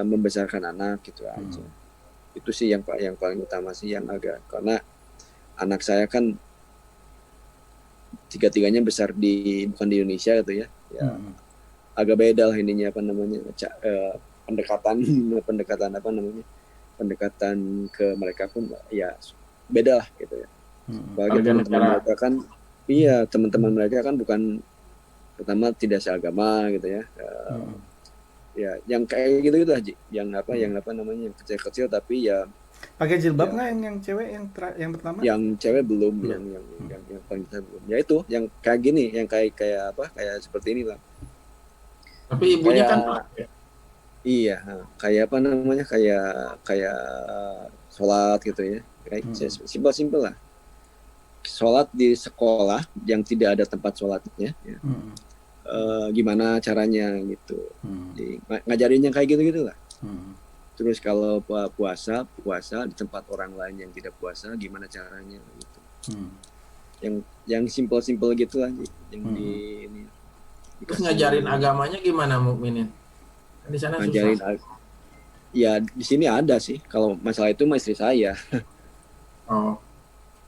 membesarkan anak gitu aja. Itu sih yang paling utama sih, yang karena anak saya kan tiga-tiganya besar bukan di Indonesia gitu ya. Agak beda lah ininya pendekatan ke mereka pun ya beda lah gitu ya. Bagi teman-teman mereka kan, teman-teman mereka kan bukan, pertama tidak seagama gitu ya. Ya yang kayak gitu lah, yang kecil-kecil tapi ya pakai jilbab nggak yang cewek yang pertama? Yang cewek belum. Yang paling besar belum. Ya itu yang kayak gini, yang kayak seperti ini lah. Tapi ibunya kan iya, kayak kayak sholat gitu ya, kayak simpel lah. Sholat di sekolah yang tidak ada tempat sholatnya ya. Gimana caranya gitu. Ngajarin yang kayak gitu lah. Terus kalau puasa di tempat orang lain yang tidak puasa, gimana caranya gitu. Yang simpel gitu lah, yang ini. Terus ngajarin agamanya gimana Mukminin? Di sana ngajarin susah. Ya di sini ada sih. Kalau masalah itu mah istri saya. Oh.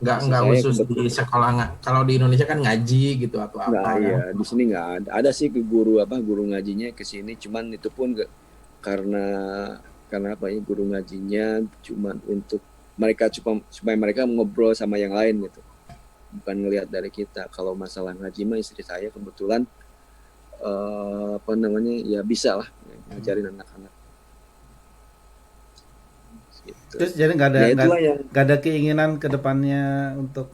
Nggak khusus di sekolah. Kalau di Indonesia kan ngaji gitu atau apa. Nah, iya, di sini nggak ada. Ada sih guru ngajinya ke sini, cuman itu pun karena guru ngajinya cuman untuk mereka supaya mereka ngobrol sama yang lain gitu. Bukan ngelihat dari kita. Kalau masalah ngaji mah istri saya kebetulan ya bisa lah ngajarin anak-anak. Gitu. Terus jadi nggak ada keinginan ke depannya untuk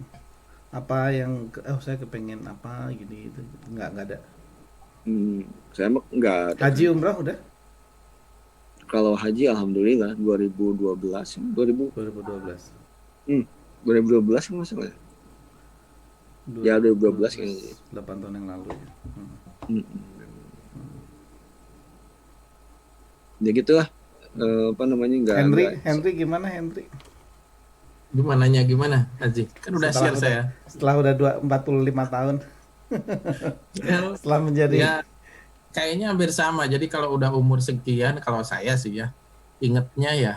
apa yang saya kepengen apa gini gitu, nggak ada. Saya mah nggak ada. Haji umrah udah? Kalau haji alhamdulillah 2012. 2012 kan masalahnya. Ya 2012 kayaknya. 8 tahun yang lalu ya. Ya gitulah, apa namanya, nggak Henry gimana Henry? Gimana, Haji? Kan udah Setelah share udah saya. setelah udah 45 tahun Ya, setelah ya, menjadi kayaknya hampir sama. Jadi kalau udah umur sekian, kalau saya sih ya, ingetnya ya,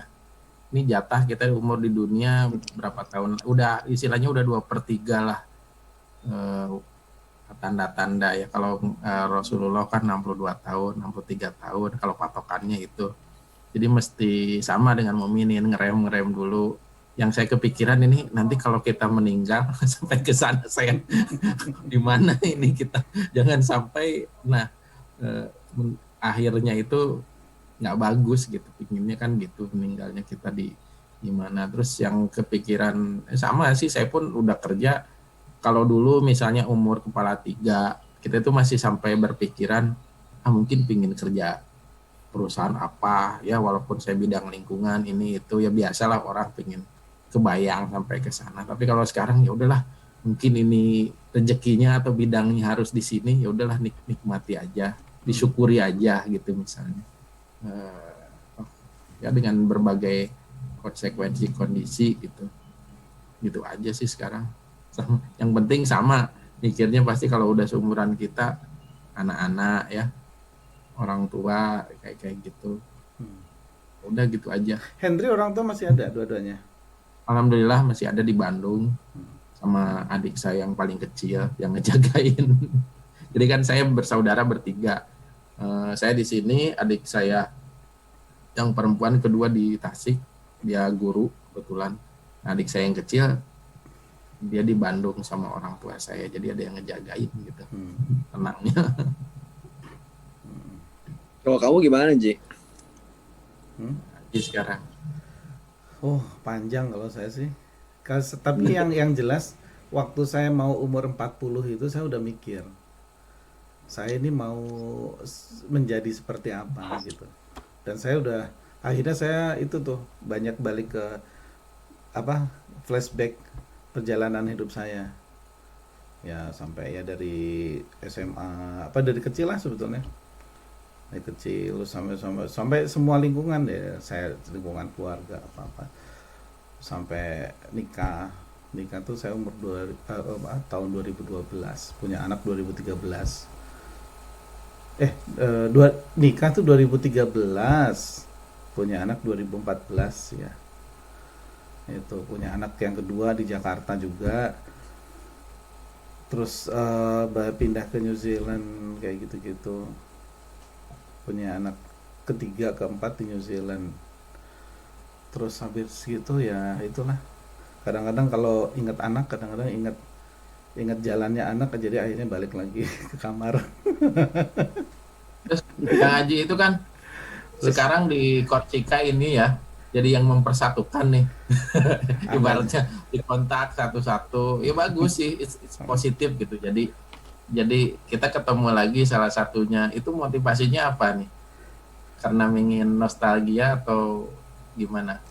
ini jatah kita umur di dunia berapa tahun? Udah istilahnya udah 2/3 lah. eh, Tanda-tanda ya. Kalau Rasulullah kan 62 tahun, 63 tahun. Kalau patokannya itu. Jadi mesti sama dengan mukminin, ngerem dulu. Yang saya kepikiran ini nanti kalau kita meninggal sampai ke sana saya di mana ini kita jangan sampai eh, akhirnya itu nggak bagus gitu. Pinginnya kan gitu meninggalnya kita di mana. Terus yang kepikiran sama sih saya pun udah kerja. Kalau dulu misalnya umur kepala tiga kita itu masih sampai berpikiran mungkin pingin kerja perusahaan apa ya, walaupun saya bidang lingkungan ini itu ya biasalah orang pengen kebayang sampai ke sana. Tapi kalau sekarang ya udahlah, mungkin ini rezekinya atau bidangnya harus di sini, ya udahlah nikmati aja, disyukuri aja gitu misalnya. Ya dengan berbagai konsekuensi kondisi gitu aja sih sekarang. Yang penting sama mikirnya pasti kalau udah seumuran kita, anak-anak ya, orang tua kayak kayak gitu, udah gitu aja. Henry orang tua masih ada dua-duanya. Alhamdulillah masih ada di Bandung sama adik saya yang paling kecil yang ngejagain. Jadi kan saya bersaudara bertiga. Saya di sini, adik saya yang perempuan kedua di Tasik, dia guru kebetulan. Nah, adik saya yang kecil dia di Bandung sama orang tua saya, jadi ada yang ngejagain gitu. Tenangnya. Kalau kamu gimana, Ji? Jadi sekarang. Oh, panjang kalau saya sih. Tapi yang jelas waktu saya mau umur 40 itu saya udah mikir. Saya ini mau menjadi seperti apa gitu. Dan saya udah akhirnya saya itu tuh banyak balik ke apa flashback perjalanan hidup saya. Ya sampai ya dari SMA apa dari kecil lah sebetulnya. Dari kecil sampai semua lingkungan ya, saya lingkungan keluarga apa sampai nikah tuh saya umur tahun 2012, punya anak 2013. Nikah tuh 2013, punya anak 2014 ya. Itu punya anak yang kedua di Jakarta juga. Terus pindah ke New Zealand kayak gitu-gitu. Punya anak ketiga keempat di New Zealand. Terus habis gitu ya itulah. Kadang-kadang kalau ingat anak, kadang-kadang ingat jalannya anak, jadi akhirnya balik lagi ke kamar. Terus Kang Haji itu kan sekarang di Korsika ini ya, jadi yang mempersatukan nih. Ibaratnya di kontak satu-satu, ya bagus sih, it's positif gitu. Jadi kita ketemu lagi, salah satunya itu motivasinya apa nih? Karena ingin nostalgia atau gimana?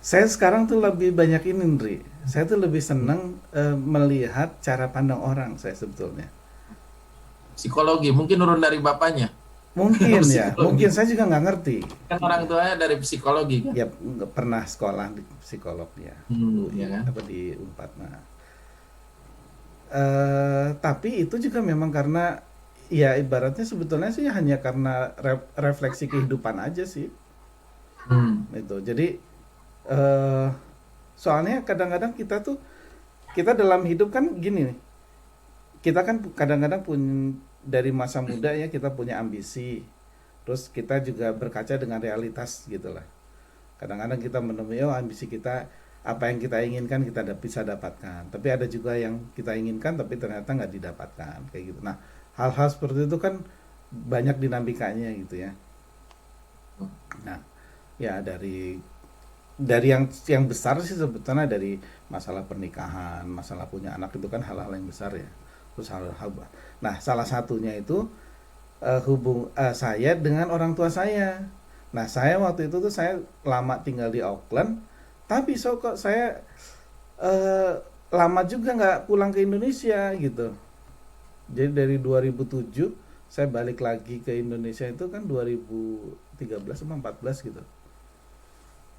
Saya sekarang tuh lebih banyak ini, Ndri. Saya tuh lebih senang melihat cara pandang orang saya sebetulnya. Psikologi, mungkin urun dari bapaknya. Mungkin ya, Psikologi. mungkin saya juga nggak ngerti. Kan orang tuanya dari psikologi kan? Ya nggak pernah sekolah di psikolog ya, Iya kan? apa di Unpad. Nah, tapi itu juga memang karena ya ibaratnya sebetulnya sih hanya karena refleksi kehidupan aja sih. Itu. Jadi soalnya kadang-kadang kita dalam hidup kan gini nih. Kita kan kadang-kadang dari masa muda ya kita punya ambisi. Terus kita juga berkaca dengan realitas gitu lah. Kadang-kadang kita menemui ambisi kita, apa yang kita inginkan kita bisa dapatkan. Tapi ada juga yang kita inginkan tapi ternyata nggak didapatkan kayak gitu. Nah, hal-hal seperti itu kan banyak dinamikanya gitu ya. Nah, ya dari yang besar sih sebetulnya dari masalah pernikahan, masalah punya anak itu kan hal-hal yang besar ya. Terus nah salah satunya itu saya dengan orang tua saya. Nah saya waktu itu tuh saya lama tinggal di Auckland, tapi kok saya lama juga nggak pulang ke Indonesia gitu. Jadi dari 2007 saya balik lagi ke Indonesia itu kan 2013 sama 14 gitu.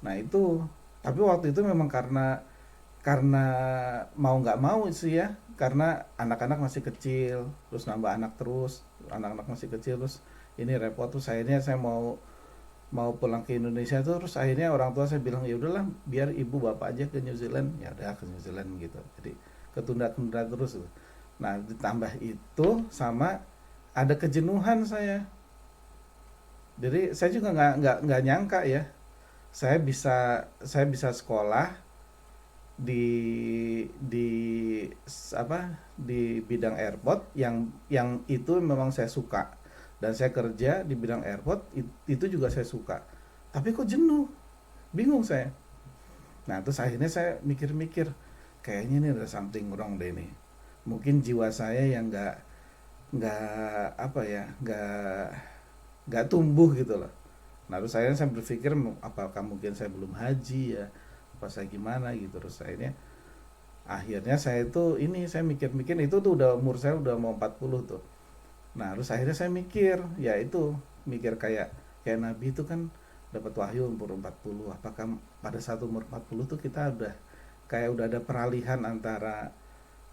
Nah itu, tapi waktu itu memang karena mau nggak mau sih ya, karena anak-anak masih kecil, terus nambah anak terus, anak-anak masih kecil terus ini repot, terus akhirnya saya mau mau pulang ke Indonesia tuh, terus akhirnya orang tua saya bilang ya udahlah biar ibu bapak aja ke New Zealand, ya udah ke New Zealand gitu, jadi ketunda-tunda terus tuh. Nah ditambah itu sama ada kejenuhan saya, jadi saya juga nggak nyangka ya saya bisa sekolah di di di bidang airport yang itu memang saya suka, dan saya kerja di bidang airport itu juga saya suka, tapi kok jenuh, bingung saya. Nah terus akhirnya saya mikir-mikir, kayaknya ini ada something wrong deh nih, mungkin jiwa saya yang nggak apa ya nggak tumbuh gitu loh. Nah terus saya berpikir apakah mungkin saya belum haji ya, apa saya gimana gitu. Terus akhirnya saya mikir-mikir, itu tuh udah umur saya udah mau 40 tuh. Nah terus akhirnya saya mikir, ya itu mikir kayak kayak Nabi itu kan dapat wahyu umur 40. Apakah pada saat umur 40 tuh kita udah ada peralihan antara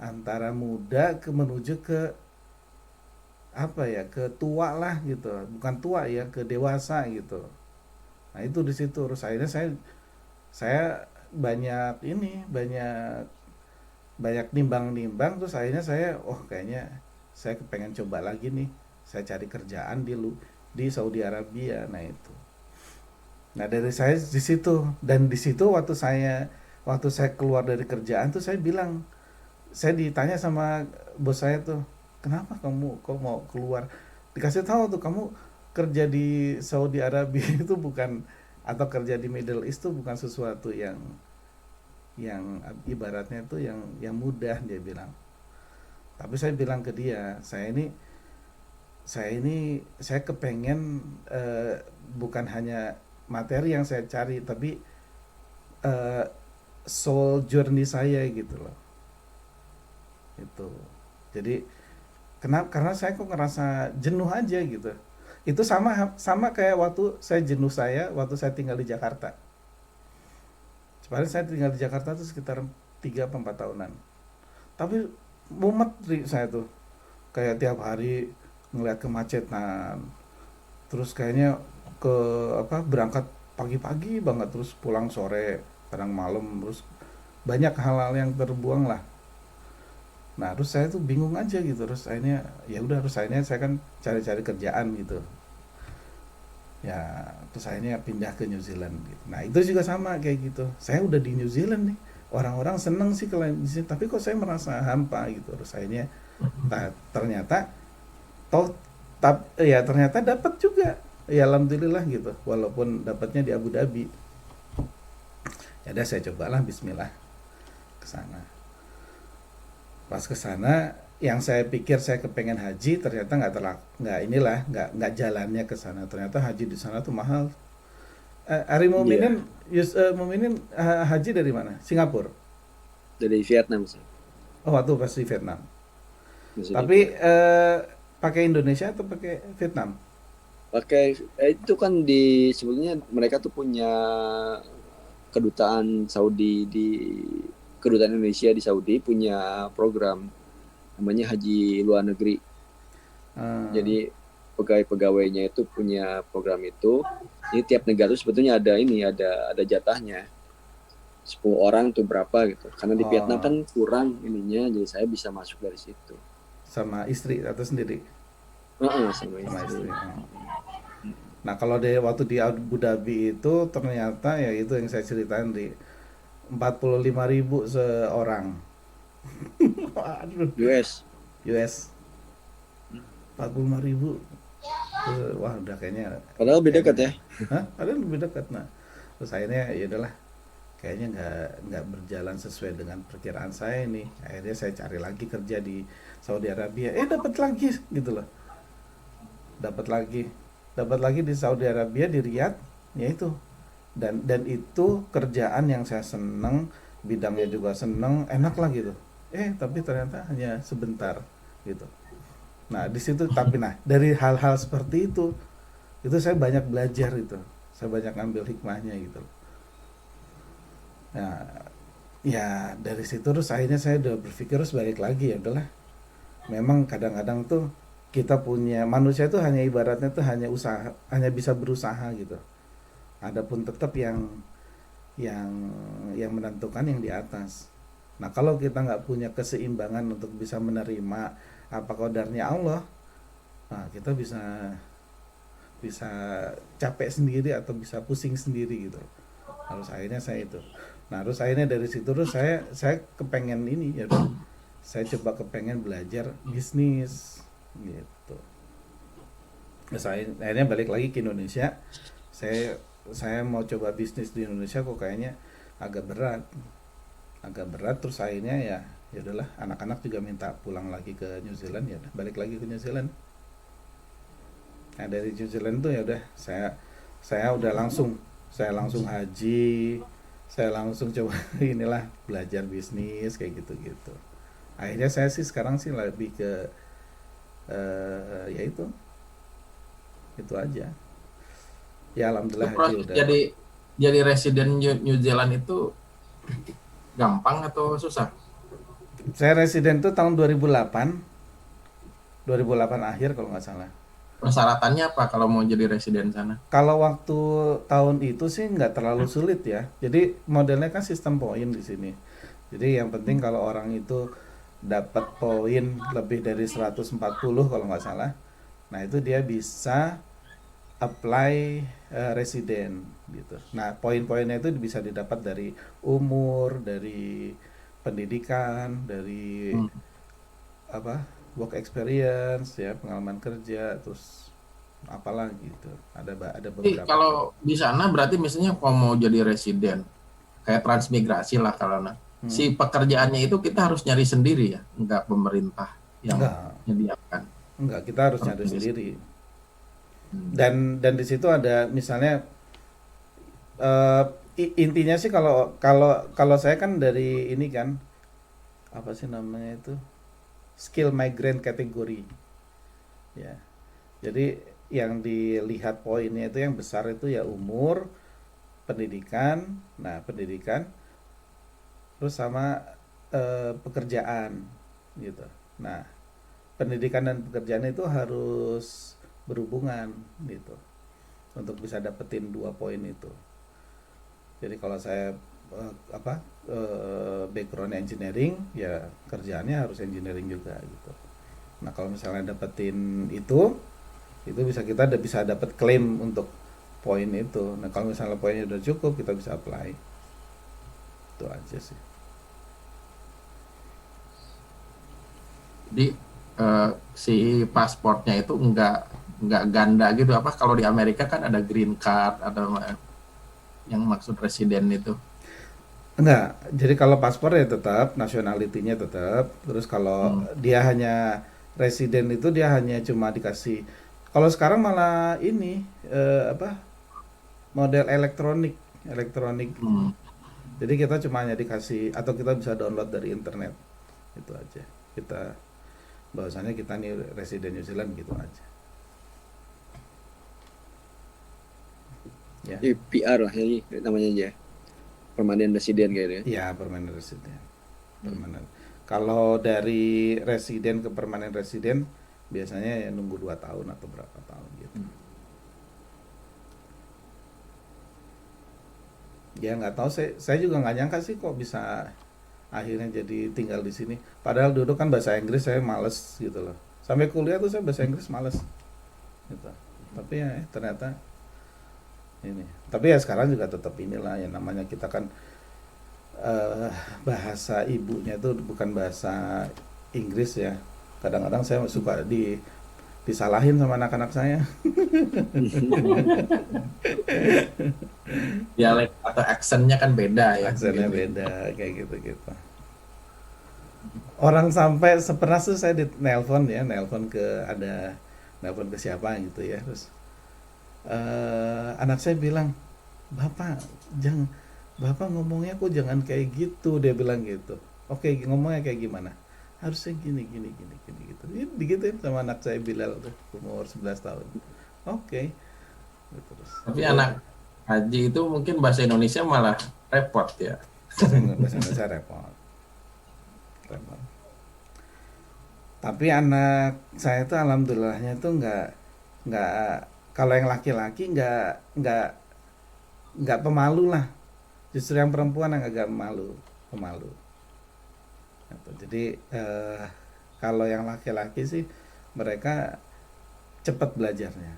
antara muda menuju ke apa ya, ke tua lah gitu, bukan tua ya, ke dewasa gitu. Nah itu di situ terus akhirnya saya banyak banyak banyak nimbang-nimbang, terus akhirnya saya kayaknya saya kepengen coba lagi nih, saya cari kerjaan di Saudi Arabia. Nah itu, nah dari saya di situ, dan di situ waktu saya keluar dari kerjaan tuh saya bilang, saya ditanya sama bos saya tuh, kenapa kamu kok mau keluar, dikasih tahu tuh kamu kerja di Saudi Arabia itu bukan, atau kerja di Middle East itu bukan sesuatu yang ibaratnya itu yang mudah, dia bilang. Tapi saya bilang ke dia, saya kepengen, bukan hanya materi yang saya cari, tapi eh, soul journey saya gitu loh. Itu. Jadi kenapa? Karena saya kok ngerasa jenuh aja gitu. Itu sama sama kayak waktu saya tinggal di Jakarta. Sebenarnya saya tinggal di Jakarta tuh sekitar 3 atau 4 tahunan. Tapi mumet saya tuh. Kayak tiap hari ngeliat kemacetan. Terus kayaknya ke berangkat pagi-pagi banget, terus pulang sore, kadang malam, terus banyak hal-hal yang terbuang lah. Nah, terus saya tuh bingung aja gitu. Terus akhirnya ya udah, terus akhirnya saya kan cari-cari kerjaan gitu. Ya, terus akhirnya pindah ke New Zealand gitu. Nah, itu juga sama kayak gitu. Saya udah di New Zealand nih. Orang-orang seneng sih kalau di sini, tapi kok saya merasa hampa gitu. Terus akhirnya ternyata toh ya ternyata dapat juga. Ya alhamdulillah gitu. Walaupun dapatnya di Abu Dhabi. Ya udah saya cobalah bismillah ke sana. Pas ke sana, yang saya pikir saya kepengen haji, ternyata nggak jalannya ke sana. Ternyata haji di sana tuh mahal. Ari Iya, Muminin haji dari mana? Singapura. dari Vietnam sih. Oh, waktu pas di Vietnam. Masih di Tapi Vietnam. pakai Indonesia atau pakai Vietnam? Pakai itu kan sebetulnya mereka tuh punya kedutaan Saudi kedutaan Indonesia di Saudi punya program namanya Haji Luar Negeri. Eh, Jadi pegawai-pegawainya itu punya program itu. Ini tiap negara itu sebetulnya ada jatahnya. 10 orang tuh berapa gitu. Karena di Vietnam oh, kan kurang ininya, jadi saya bisa masuk dari situ. sama istri atau sendiri? Heeh, sama Sama istri. istri. Oh. Nah, kalau waktu di Abu Dhabi itu ternyata ya itu yang saya ceritain, 45.000 seorang. Aduh, US. US 45.000. Wah udah kayaknya Padahal lebih dekat kayaknya ya. Hah? Padahal lebih dekat. Nah terus akhirnya ya udahlah, kayaknya nggak berjalan sesuai dengan perkiraan saya ini. Akhirnya saya cari lagi kerja di Saudi Arabia, dapat lagi gitu loh, dapat lagi di Saudi Arabia, di Riyadh, ya itu. Dan itu kerjaan yang saya seneng, bidangnya juga seneng, enak lah gitu. Tapi ternyata hanya sebentar gitu. Nah di situ tapi dari hal-hal seperti itu saya banyak belajar itu, saya banyak ngambil hikmahnya gitu. Nah ya dari situ terus akhirnya saya udah berpikir terus balik lagi, ya udahlah, memang kadang-kadang tuh kita punya manusia tuh hanya ibaratnya tuh hanya usaha, hanya bisa berusaha gitu. Adapun tetap yang yang menentukan yang di atas. Nah kalau kita nggak punya keseimbangan untuk bisa menerima apa qadarnya Allah, nah kita bisa bisa capek sendiri atau bisa pusing sendiri gitu. Harus akhirnya saya itu. Nah terus akhirnya dari situ terus saya kepengen ini ya udah, saya coba kepengen belajar bisnis gitu. Terus akhirnya balik lagi ke Indonesia. Saya mau coba bisnis di Indonesia kok kayaknya agak berat, agak berat. Terus akhirnya ya udahlah, anak-anak juga minta pulang lagi ke New Zealand, ya udah balik lagi ke New Zealand. Nah dari New Zealand tuh ya udah saya udah langsung haji, saya langsung coba inilah belajar bisnis kayak gitu-gitu. Akhirnya saya sih sekarang sih lebih ke ya itu aja. Ya Itu alhamdulillah haji proses udah. jadi residen New Zealand itu gampang atau susah? Saya residen tuh tahun 2008 akhir kalau nggak salah. Persyaratannya apa kalau mau jadi residen sana? Kalau waktu tahun itu sih nggak terlalu sulit ya. Jadi modelnya kan sistem poin di sini. Jadi yang penting kalau orang itu dapat poin lebih dari 140 kalau nggak salah. Nah itu dia bisa apply residen gitu. Nah poin-poinnya itu bisa didapat dari umur, dari pendidikan, dari Hmm. apa work experience ya, pengalaman kerja, terus apalah gitu, ada Jadi beberapa poin. kalau di sana berarti misalnya kalau mau jadi residen, kayak transmigrasi lah kalau Hmm. si pekerjaannya itu kita harus nyari sendiri ya, nggak pemerintah yang enggak menyediakan. enggak kita harus Harus nyari nyari sendiri. sendiri. Hmm. Dan di situ ada misalnya eh, intinya sih kalau kalau kalau saya kan dari ini kan, apa sih namanya itu, skill migrant kategori ya. Jadi yang dilihat poinnya itu yang besar itu ya umur, pendidikan, nah pendidikan, terus sama pekerjaan gitu. Nah, pendidikan dan pekerjaan itu harus berhubungan gitu untuk bisa dapetin 2 poin itu. Jadi kalau saya background engineering, ya kerjaannya harus engineering juga gitu. Nah kalau misalnya dapetin itu bisa dapat klaim untuk poin itu. Nah kalau misalnya poinnya udah cukup, kita bisa apply. Itu aja sih. Jadi si pasportnya itu nggak ganda gitu apa? Kalau di Amerika kan ada green card, ada yang maksud residen itu. Enggak, jadi kalau paspor ya tetap, nationality-nya tetap. Terus kalau Hmm. dia hanya residen itu dia hanya cuma dikasih. Kalau sekarang malah ini apa model elektronik. Hmm. Jadi kita cuma hanya dikasih atau kita bisa download dari internet. Itu aja. Kita bahwasanya kita nih residen New Zealand gitu aja. Ya. PR lah ini namanya aja, permanent resident kayaknya. Iya, permanent resident. Permanent. Kalau dari residen ke permanent resident biasanya ya nunggu 2 tahun atau berapa tahun gitu. Ya nggak tahu, saya juga nggak nyangka sih kok bisa akhirnya jadi tinggal di sini. Padahal dulu kan bahasa Inggris saya males gitu loh. Sampai kuliah tuh saya bahasa Inggris males gitu. Tapi ya ternyata ini. Tapi ya sekarang juga tetap inilah yang namanya kita kan eh, bahasa ibunya itu bukan bahasa Inggris ya. Kadang-kadang saya suka disalahin sama anak-anak saya. Dialek atau aksennya kan beda ya. Aksennya Gitu. beda kayak gitu-gitu. Orang sampai pernah tuh saya di nelpon ya, nelpon ke siapa gitu ya. Terus anak saya bilang, "Bapak, jangan Bapak ngomongnya kok jangan kayak gitu." Dia bilang gitu. "Oke, ngomongnya kayak gimana?" harusnya gini gini gini gini gitu. Ini digituin sama anak saya Bilal tuh umur 11 tahun. Oke, terus Tapi anak Haji itu mungkin bahasa Indonesia malah repot ya. bahasa Indonesia repot, repot. Tapi anak saya tuh alhamdulillahnya tuh nggak kalau yang laki-laki nggak pemalu lah. Justru yang perempuan yang agak pemalu. Gitu. Jadi kalau yang laki-laki sih mereka cepat belajarnya.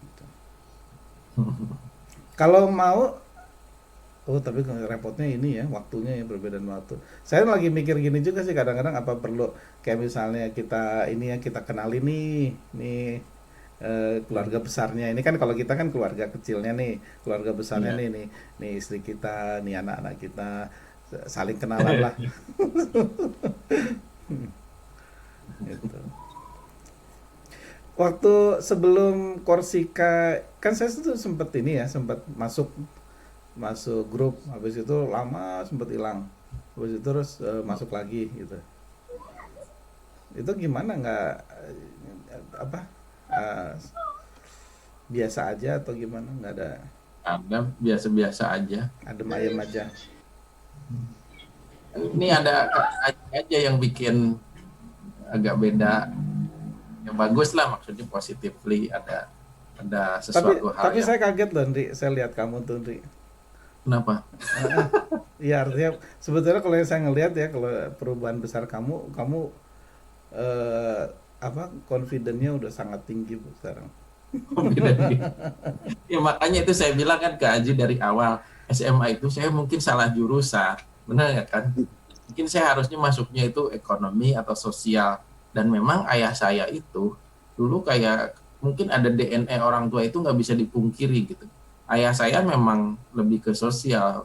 Gitu. Kalau mau, oh tapi repotnya ini ya waktunya ya perbedaan waktu. Saya lagi mikir gini juga sih kadang-kadang apa perlu kayak misalnya kita ini ya kita kenali nih keluarga besarnya ini kan kalau kita kan keluarga kecilnya nih keluarga besarnya Iya. nih istri kita nih anak-anak kita saling kenalan lah gitu. Waktu sebelum Korsika kan saya tuh sempet ini ya sempat masuk masuk grup habis itu lama sempat hilang habis itu terus masuk lagi gitu itu gimana nggak apa eh, biasa aja atau gimana nggak ada Ada biasa-biasa aja. adem ayem aja. Ini ada aja yang bikin agak beda. Yang bagus lah, maksudnya positively ada sesuatu hal Tapi yang saya kaget loh Ndri saya lihat kamu tuh Ndri. kenapa? Iya artinya sebetulnya kalau yang saya ngelihat ya kalau perubahan besar kamu eh, apa confident-nya udah sangat tinggi Bu sekarang. Beda gitu. Ya makanya itu saya bilang kan ke Aji dari awal SMA itu saya mungkin salah jurusan, benar ya kan? Mungkin saya harusnya masuknya itu ekonomi atau sosial. Dan memang ayah saya itu dulu kayak mungkin ada DNA orang tua itu nggak bisa dipungkiri gitu. Ayah saya memang lebih ke sosial,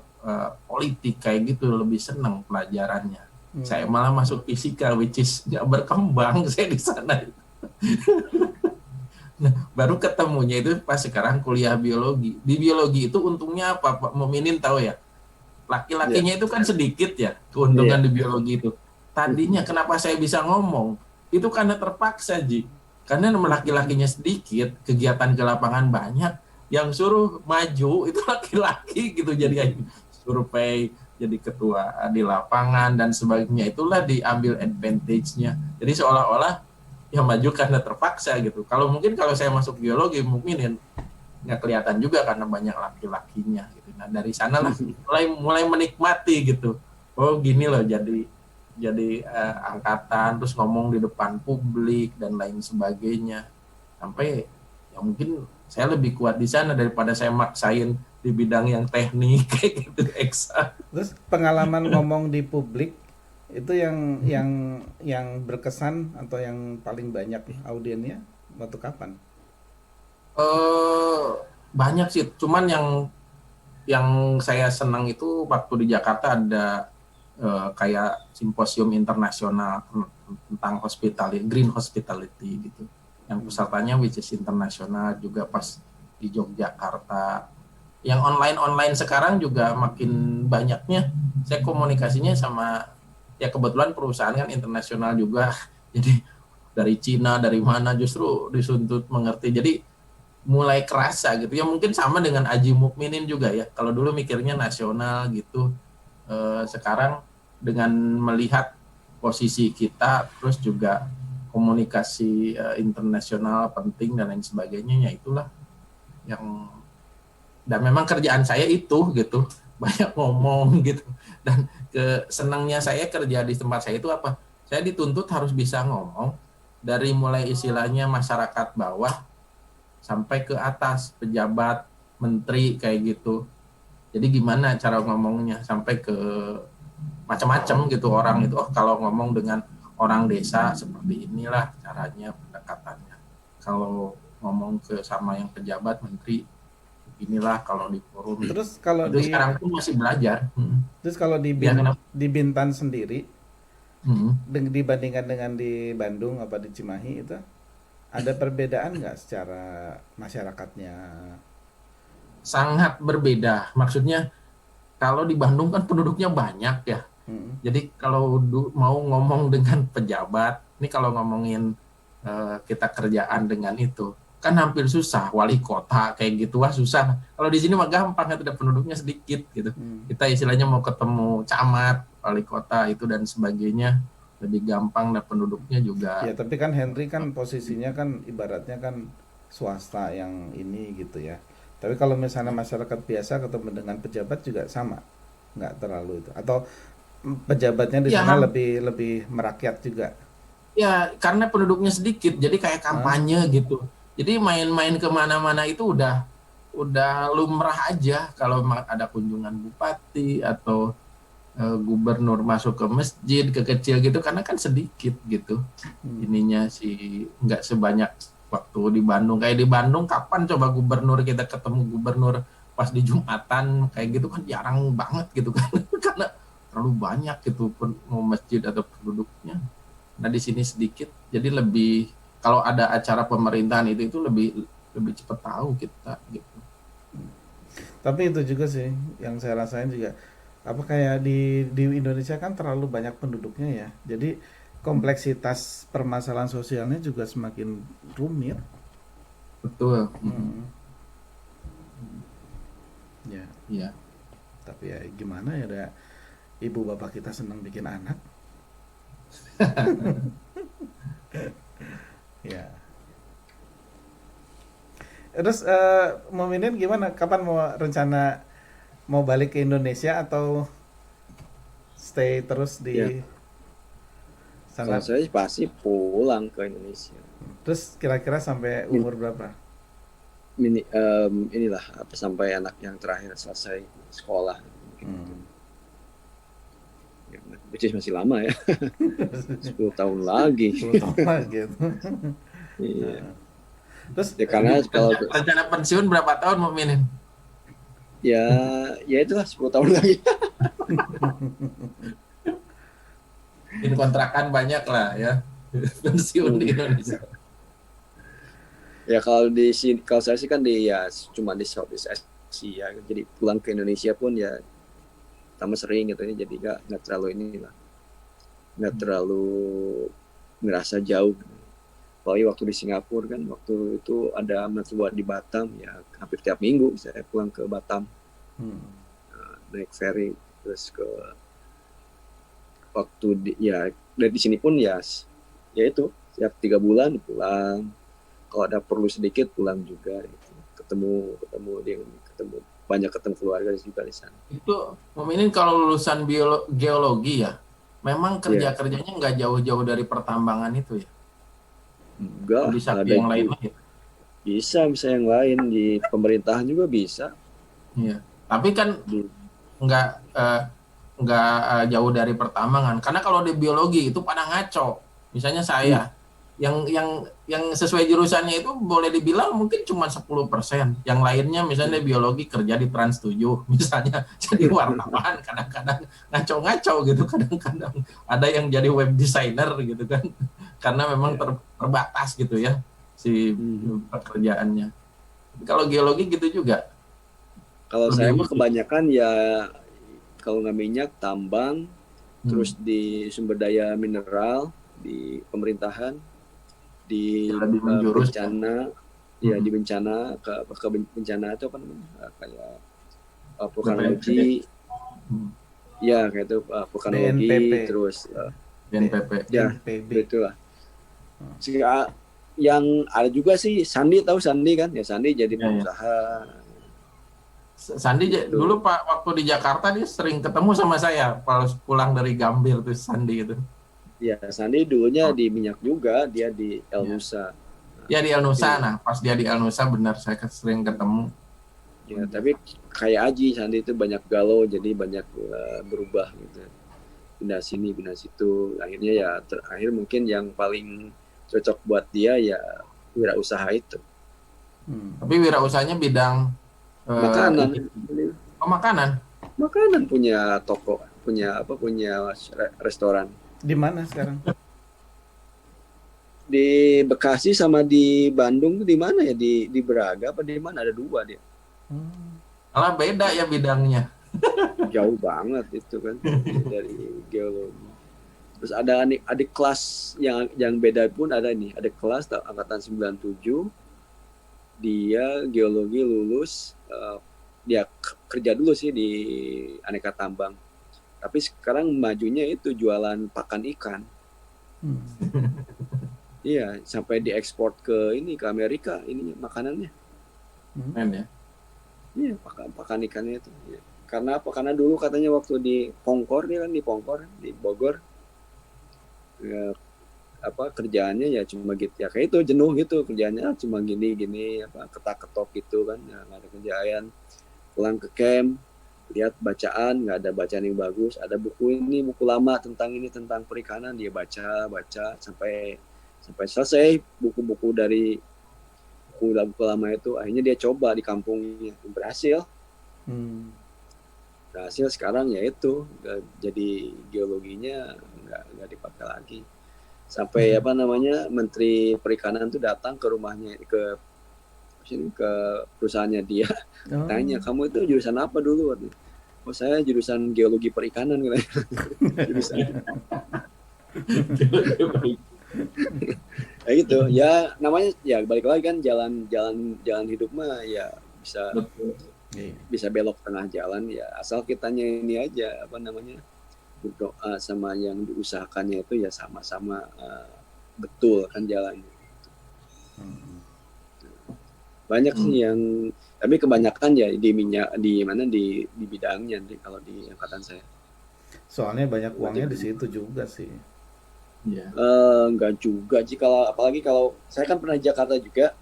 politik kayak gitu, lebih senang pelajarannya. Saya Hmm. malah masuk fisika, which is nggak berkembang saya di sana. Nah, baru ketemunya itu pas sekarang kuliah biologi. Di biologi itu untungnya apa, Pak Muminin tahu ya? Iya, Laki-lakinya itu kan sedikit ya, iya. keuntungan di biologi itu. Tadinya kenapa saya bisa ngomong? Itu karena terpaksa, Ji. Karena laki-lakinya sedikit, kegiatan ke lapangan banyak, yang suruh maju itu laki-laki gitu, jadi survei, jadi ketua di lapangan dan sebagainya. Itulah diambil advantage-nya. Jadi seolah-olah yang maju karena terpaksa gitu. Kalau saya masuk biologi mungkin ya nggak kelihatan juga karena banyak laki-lakinya gitu. Nah dari sanalah mulai menikmati gitu. Oh gini loh jadi angkatan terus ngomong di depan publik dan lain sebagainya. Sampai ya mungkin saya lebih kuat di sana daripada saya maksain di bidang yang teknik kayak gitu eksak. Terus pengalaman ngomong di publik itu yang berkesan atau yang paling banyak audiennya waktu kapan? Eh banyak sih, cuman yang saya senang itu waktu di Jakarta ada kayak simposium internasional tentang hospitality, green hospitality gitu. Yang pesertanya which is internasional juga pas di Yogyakarta. Yang online sekarang juga makin banyaknya. Saya komunikasinya sama ya kebetulan perusahaan kan internasional juga. Jadi dari Cina, dari mana justru disuntut mengerti. Jadi mulai kerasa gitu ya mungkin sama dengan Aji Mukminin juga ya kalau dulu mikirnya nasional gitu sekarang dengan melihat posisi kita terus juga komunikasi internasional penting dan lain sebagainya ya itulah yang dan memang kerjaan saya itu gitu banyak ngomong gitu dan senangnya saya kerja di tempat saya itu apa saya dituntut harus bisa ngomong dari mulai istilahnya masyarakat bawah sampai ke atas pejabat menteri kayak gitu jadi gimana cara ngomongnya sampai ke macam-macam gitu orang itu kalau ngomong dengan orang desa seperti inilah caranya pendekatannya kalau ngomong ke sama yang pejabat menteri inilah kalau di forum Terus kalau itu di sekarang pun masih belajar terus kalau ya kenapa di Bintan sendiri hmm. dibandingkan dengan di Bandung apa di Cimahi itu ada perbedaan nggak secara masyarakatnya? Sangat berbeda maksudnya kalau di Bandung kan penduduknya banyak ya Hmm. Jadi kalau mau ngomong dengan pejabat, ini kalau ngomongin kita kerjaan dengan itu, kan hampir susah. Wali kota kayak gitu wah susah. Kalau di sini mah gampang, kan tidak penduduknya sedikit gitu. Hmm. Kita istilahnya mau ketemu camat, wali kota itu dan sebagainya lebih gampang dan penduduknya Ya, juga. tapi kan Henry kan posisinya kan ibaratnya kan swasta yang ini gitu ya. Tapi kalau misalnya masyarakat biasa ketemu dengan pejabat juga sama, nggak terlalu itu. Atau pejabatnya di Ya, sana lebih lebih merakyat juga. ya karena penduduknya sedikit, jadi kayak Hah? kampanye gitu. Jadi main-main kemana-mana itu udah lumrah aja kalau ada kunjungan bupati atau gubernur masuk ke masjid ke kecil gitu karena kan sedikit gitu Hmm. ininya sih nggak sebanyak waktu di Bandung kayak di Bandung kapan coba gubernur kita ketemu gubernur pas di Jumatan kayak gitu kan jarang banget gitu kan karena terlalu banyak gitu pun mau masjid atau penduduknya. Nah di sini sedikit jadi lebih kalau ada acara pemerintahan itu lebih lebih cepat tahu kita gitu. Tapi itu juga sih yang saya rasain juga. Apa kayak di Indonesia kan terlalu banyak penduduknya ya. Jadi kompleksitas permasalahan sosialnya juga semakin rumit. Betul. Hmm. Ya, Iya. tapi ya gimana ya, ada ibu bapak kita senang bikin anak. Ya. Terus Mominin gimana? Kapan mau rencana mau balik ke Indonesia atau stay terus Ya, di kalau sana? saya sih pasti pulang ke Indonesia. Terus kira-kira sampai umur berapa? Inilah apa sampai anak yang terakhir selesai sekolah mungkin gitu. Hmm. Ya, which is masih lama ya. 10 tahun lagi. 10 tahun lagi gitu. Iya. Terus Ya karena kalau Rencana pensiun berapa tahun mau minin? ya ya itulah 10 tahun lagi. Bikin kontrakan banyak lah ya. Pensiun di Indonesia. Ya kalau di sini kalau saya sih kan di ya cuma di Southeast Asia. Jadi pulang ke Indonesia pun ya sama sering gitu ya. Jadi nggak terlalu inilah. Nggak terlalu ngerasa jauh. Apalagi waktu di Singapura kan waktu itu ada buat di Batam ya hampir tiap minggu saya pulang ke Batam hmm. naik ferry terus ke waktu ya dari di sini pun ya itu setiap 3 bulan pulang kalau ada perlu sedikit pulang juga gitu. ketemu dia banyak ketemu keluarga juga di sana. Itu Muminin kalau lulusan geologi ya, memang Ya kerja-kerjanya nggak jauh-jauh dari pertambangan itu ya. enggak Bisa ada yang lain lah ya. bisa yang lain di pemerintahan juga bisa Iya. Tapi kan di nggak eh, nggak jauh dari pertambangan. Karena kalau di biologi itu pada ngaco. Misalnya hmm, saya yang sesuai jurusannya itu boleh dibilang mungkin cuma 10%. Yang lainnya misalnya biologi kerja di Trans 7 misalnya jadi wartawan kadang-kadang ngaco-ngaco gitu kadang-kadang ada yang jadi web designer gitu kan karena memang ya. terbatas gitu ya si Hmm. pekerjaannya. Kalau geologi gitu juga Kalau saya lebih mah khusus. kebanyakan ya kalau nggak minyak tambang terus Hmm. di sumber daya mineral di pemerintahan di Lebih menjurus ya. bencana ya Hmm. di bencana ke bencana itu apa namanya kayak BPNPB. vulkanologi Hmm. ya kayak itu vulkanologi BNPP, terus BNPB. ya BNPB. itulah. Yang ada juga sih Sandi tahu Sandi kan ya Sandi jadi Ya, ya. pengusaha Sandi gitu. dulu Pak waktu di Jakarta dia sering ketemu sama saya pas pulang dari Gambir tuh Sandi itu. Ya Sandi dulunya Oh, di minyak juga dia di El ya. Nusa. Ya di El Nusa, Tapi nah pas dia di El Nusa benar saya sering ketemu. ya tapi kayak Aji Sandi itu banyak galau jadi banyak berubah gitu pindah sini pindah situ akhirnya ya terakhir mungkin yang paling cocok buat dia ya wirausaha itu Hmm. Tapi wirausahanya bidang makanan ini makanan. makanan punya toko punya restoran Di mana sekarang? di Bekasi sama di Bandung tuh di mana ya di Braga apa di mana ada 2 dia Hmm. Malah beda ya bidangnya. jauh banget itu kan dari geologi. Terus ada adik kelas yang beda pun ada nih, ada kelas angkatan 97, dia geologi lulus, dia kerja dulu sih di aneka tambang. Tapi sekarang majunya itu jualan pakan ikan. Hmm. Iya, sampai diekspor ke Amerika ini makanannya. Keren ya. Iya, pakan ikannya itu. Iya. Karena apa? Karena dulu katanya waktu di Pongkor, dia kan di Pongkor, di Bogor, ya, kerjaannya ya cuma gitu ya, kayak itu jenuh gitu kerjaannya, cuma gini ketak-ketok gitu kan, ya, nggak ada kerjaan. Pulang ke camp, lihat bacaan, nggak ada bacaan yang bagus, ada buku lama tentang perikanan, dia baca sampai selesai buku-buku dari buku lama itu. Akhirnya dia coba di kampungnya, berhasil. Sekarang ya itu jadi geologinya nggak dipakai lagi. Sampai Menteri Perikanan tuh datang ke rumahnya, ke perusahaannya dia, tanya, kamu itu jurusan apa dulu? Oh, saya jurusan geologi perikanan. Jurusan. Ya gitu ya, namanya ya balik lagi kan, jalan hidup mah ya bisa belok tengah jalan ya, asal kitanya ini aja berdoa sama yang diusahakannya itu ya sama-sama betul kan jalannya. Banyak sih yang, tapi kebanyakan ya di bidangnya nih, kalau di angkatan saya. Soalnya banyak uangnya di situ juga sih. Iya. Enggak juga sih, apalagi kalau saya kan pernah di Jakarta juga,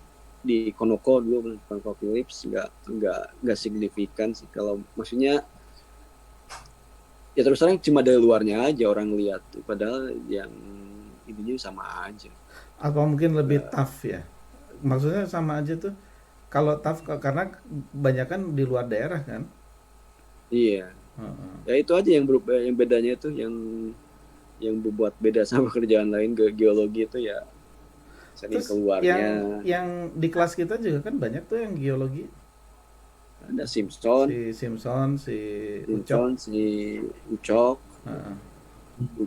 di Konoko dulu, Konoko Philips, enggak signifikan sih, kalau maksudnya ya terus terang cuma dari luarnya aja orang lihat, padahal yang ininya sama aja. Apa mungkin lebih tough ya? Maksudnya sama aja tuh. Kalau tough karena banyakan di luar daerah kan? Iya. Ya itu aja yang bedanya itu, yang membuat beda sama kerjaan lain. Geologi itu ya sering keluarnya. Yang di kelas kita juga kan banyak tuh yang geologi. Ada Simpson, si Ucok.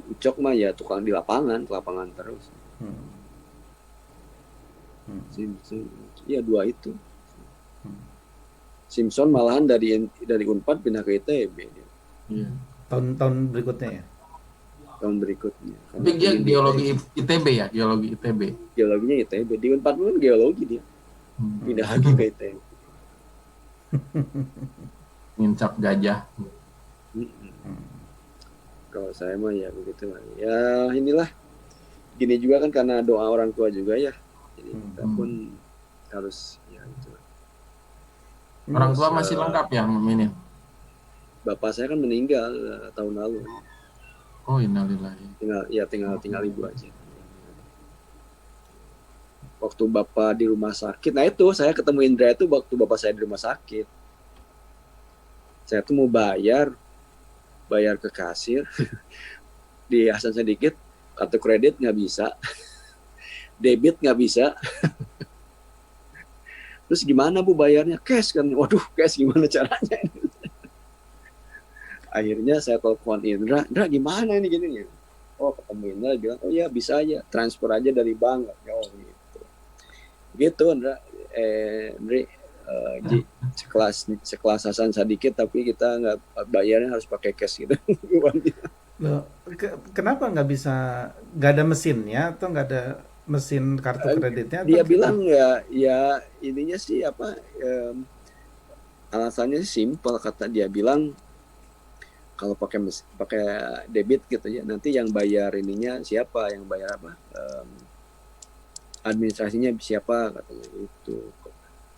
Ucok mah ya tukang di lapangan terus. Simpson, ya dua itu. Simpson malahan dari Unpad pindah ke ITB. Iya. Tahun berikutnya ya? Tahun berikutnya. Tapi dia geologi ITB ya, geologi ITB. Geologinya ITB, di Unpad pun geologi dia. Pindah lagi ke ITB. Ngincap gajah. Kalau saya mah ya begitu lah. Ya inilah, gini juga kan karena doa orang tua juga ya. Jadi kita pun harus ya itu. Orang tua masih lengkap ya, Minin? Bapak saya kan meninggal tahun lalu. Oh, innalillahi. Tinggal ibu aja. Waktu bapak di rumah sakit, nah itu saya ketemu Indra itu waktu bapak saya di rumah sakit. Saya tuh mau bayar ke kasir, di Hasan sedikit, kartu kredit nggak bisa, debit nggak bisa. Terus gimana Bu bayarnya? Cash kan? Waduh, cash gimana caranya? Akhirnya saya telepon Indra gimana ini gini? Oh, ketemu Indra, bilang, oh ya bisa aja, transfer aja dari bank. Oh gitu Indra, sekelas Hasan Sadikin, tapi kita nggak bayarnya harus pakai cash gitu. Loh, kenapa nggak bisa, nggak ada mesinnya atau nggak ada mesin kartu kreditnya? Dia bilang ya ininya sih alasannya simpel, kata dia bilang kalau pakai debit gitu ya, nanti yang bayar ininya siapa, yang bayar administrasinya siapa, katanya itu.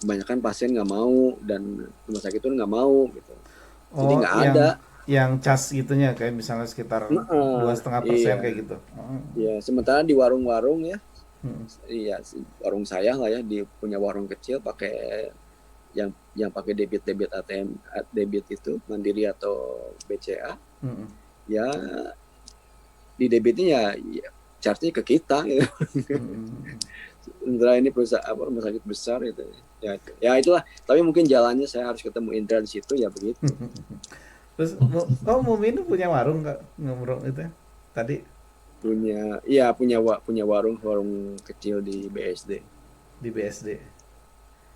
Kebanyakan pasien nggak mau dan rumah sakit itu nggak mau gitu. Jadi nggak ada yang cas gitunya, kayak misalnya sekitar 2,5% kayak gitu. Ya, sementara di warung-warung ya, iya warung saya lah ya, dia punya warung kecil pakai yang pakai debit ATM debit itu Mandiri atau BCA. Ya di debitnya ya charge-nya ke kita gitu. Indra ini perusahaan rumah sakit besar itu ya itulah, tapi mungkin jalannya saya harus ketemu Indra di situ ya begitu. Terus Mumi itu punya warung nggak ngomong itu tadi punya warung warung kecil di BSD. di BSD.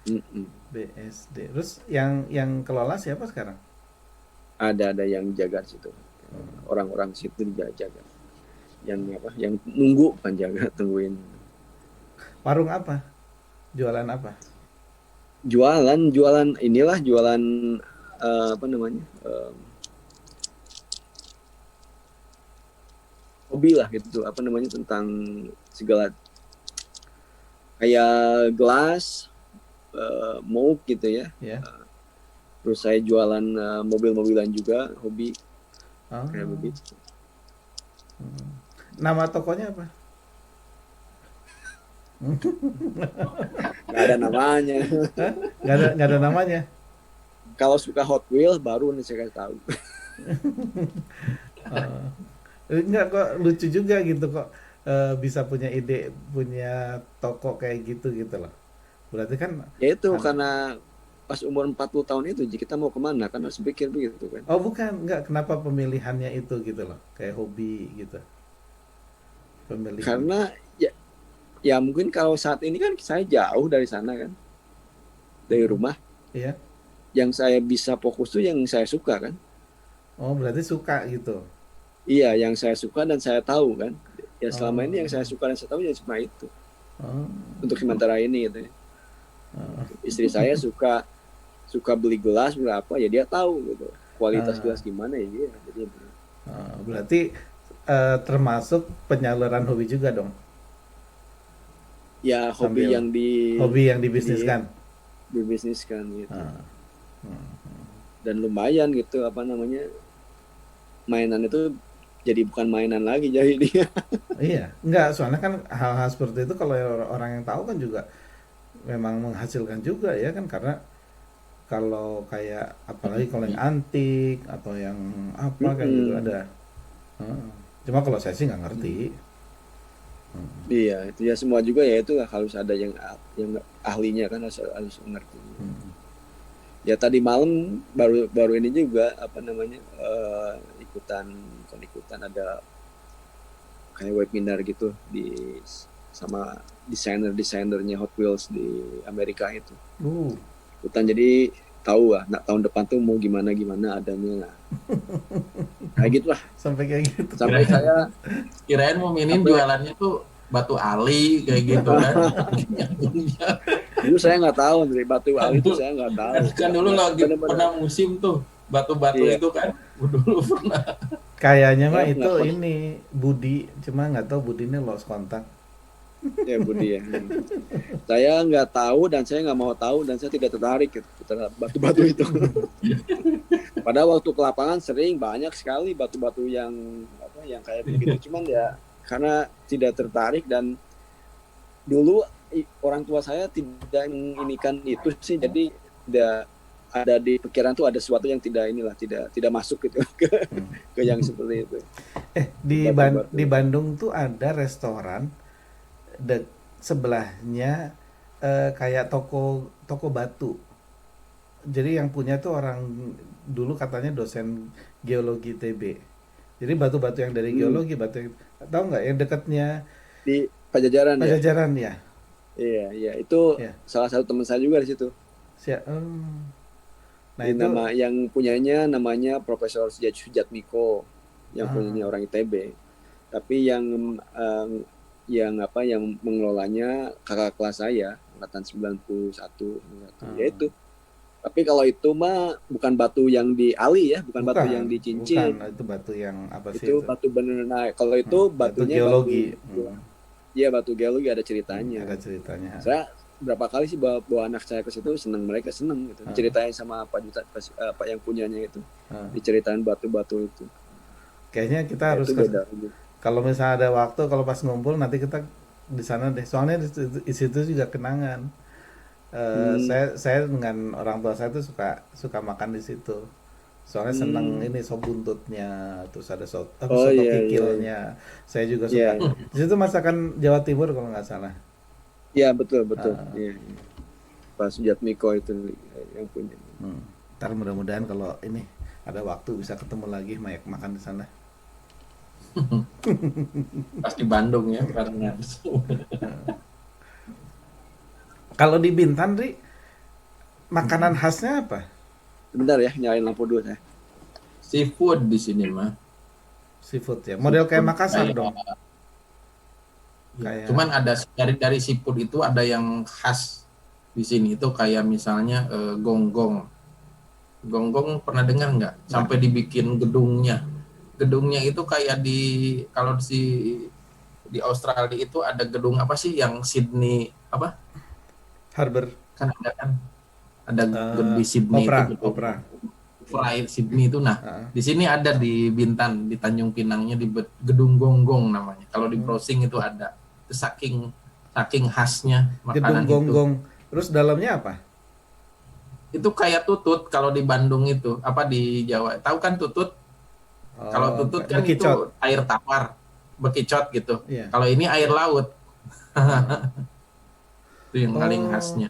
Mm-mm. BSD. Terus yang kelola siapa sekarang? Ada yang jaga situ, orang-orang situ dijaga, yang apa, yang nunggu bukan jaga, tungguin. Warung apa? Jualan apa? Jualan inilah, jualan apa namanya, hobi lah gitu, apa namanya, tentang segala kayak gelas, mug gitu ya. Ya. Terus saya jualan mobil-mobilan juga, hobi Oh. kayak begitu. Nama tokonya apa? Nggak ada namanya. Hah? Nggak ada namanya. Kalau suka Hot Wheels baru nih saya kasih tahu. Oh. Enggak, kok lucu juga gitu kok, bisa punya ide punya toko kayak gitu gitu loh. Berarti kan Ya itu an- karena pas umur 40 tahun itu kita mau kemana kan harus pikir begitu kan. oh bukan, enggak, kenapa pemilihannya itu gitu loh, kayak hobi gitu, pemilihan. Karena ya mungkin kalau saat ini kan saya jauh dari sana kan, dari Mm-mm. rumah. Iya. Yang saya bisa fokus tuh yang saya suka kan. Oh berarti suka gitu. Iya, yang saya suka dan saya tahu kan. Ya selama ini yang saya Oh. suka dan saya tahu ya cuma itu. Oh. Untuk sementara ini gitu ya. Oh. Istri saya suka suka beli gelas berapa ya dia tahu gitu. Kualitas Ah. gelas gimana ya dia. Jadi Berarti termasuk penyaluran hobi juga dong, ya hobi sambil yang di hobi yang di dibisniskan. dibisniskan gitu. Ah. Hmm. Dan lumayan gitu, apa namanya, mainan itu jadi bukan mainan lagi jadi dia. Iya, enggak, soalnya kan hal-hal seperti itu kalau orang yang tahu kan juga memang menghasilkan juga ya kan, karena kalau kayak apalagi kalau yang antik atau yang apa kayak gitu Mm-mm. ada. Heeh. Cuma kalau saya sih nggak ngerti. Iya, itu ya semua juga ya itu harus ada yang ahlinya kan, harus harus mengerti. Hmm. Ya tadi malam baru baru ini juga apa namanya, ikutan, bukan ikutan, ada kayak webinar gitu sama desainernya Hot Wheels di Amerika itu. Uh, Ikutan jadi tahu lah, nah, tahun depan tuh mau gimana gimana adanya. Nah, kayak gitu lah. sampai kayak gitu. Sampai saya Kirain Muminin apa, jualannya tuh batu ali kayak gitu kan. dulu saya nggak tahu dari batu Kan ali itu dulu, saya nggak tahu. kan dulu lagi Bener-bener. pernah musim tuh batu-batu Iya, itu kan. Dulu pernah. Kayaknya mah saya itu nggak ini Budi, cuma nggak tahu Budi ini lost kontak. ya Budi ya. Saya nggak tahu dan saya nggak mau tahu dan saya tidak tertarik gitu, terhadap batu-batu itu. Padahal waktu ke lapangan sering banyak sekali batu-batu yang apa yang kayak begitu. Cuman ya karena tidak tertarik dan dulu orang tua saya tidak menginginkan itu sih, jadi tidak ada di pikiran tuh ada sesuatu yang tidak inilah, tidak masuk gitu Hmm. ke yang seperti itu. Di Batu-batu. Bandung tuh ada restoran sebelahnya, kayak toko toko batu. Jadi yang punya tuh orang dulu katanya dosen geologi TB. Jadi batu-batu yang dari Hmm, geologi, batu yang tahu nggak yang dekatnya di Pajajaran ya. Pajajaran ya? Iya, iya itu Ya. salah satu teman saya juga di situ. Nah Di itu nama yang punyanya namanya Profesor Sujatmiko, yang punyanya ah, orang ITB. Tapi yang apa yang mengelolanya kakak kelas saya angkatan 91 ah. yaitu. Tapi kalau itu mah bukan batu yang di Ali ya, bukan batu Bukan, yang di bukan Cincin. itu batu yang apa sih Itu itu? batu bener. Nah, kalau itu Batu batunya geologi. batu, ya batu geologi ada Ada ceritanya. ceritanya. Saya berapa kali sih bawa anak saya ke situ, mereka seneng gitu. Ah, Diceritain sama Pak Duta, Pak yang punyanya itu. ah. Diceritain batu-batu itu. Kayaknya kita Ya, harus itu beda. kalau misalnya ada waktu, kalau pas ngumpul nanti kita di sana deh. Soalnya di situ juga kenangan. Hmm, Saya dengan orang tua saya tuh suka makan di situ. Soalnya seneng hmm. ini sop buntutnya, terus ada Oh soto iya iya kikilnya. Saya juga iya suka. Di situ masakan Jawa Timur kalau nggak salah. iya betul betul. Ah, Iya, iya. Pak Sujatmiko itu yang punya. Ntar mudah-mudahan kalau ini ada waktu bisa ketemu lagi makan di sana. Pas di Bandung ya barengan. Kalau di Bintan, Ri, makanan khasnya apa? Sebentar ya, nyalain lampu dulu saya. Seafood di sini mah. Seafood ya. Model kayak Seafood Makassar kayak, dong. ya, Kayak cuman ada dari seafood itu ada yang khas di sini itu kayak misalnya gonggong. Gonggong pernah dengar nggak? nah, Sampai dibikin gedungnya. Gedungnya itu kayak kalau di Australia itu ada gedung apa sih yang Sydney apa? Harbor, Kan ada kan ada eh, di Sydney itu gedung opera. Fly Sydney itu. Nah, Heeh. di sini ada di Bintan, di Tanjung Pinangnya di Gedung Gonggong namanya. Kalau di Hmm. browsing itu ada. Itu saking saking khasnya Gedung makanan itu. gonggong. Terus dalamnya apa? Itu kayak tutut kalau di Bandung itu, apa di Jawa. Tahu kan tutut? Kalau Oh, tutut kan bekicot. itu air tawar, bekicot gitu. Iya. Kalau ini air laut, Heeh. itu yang paling Oh, khasnya.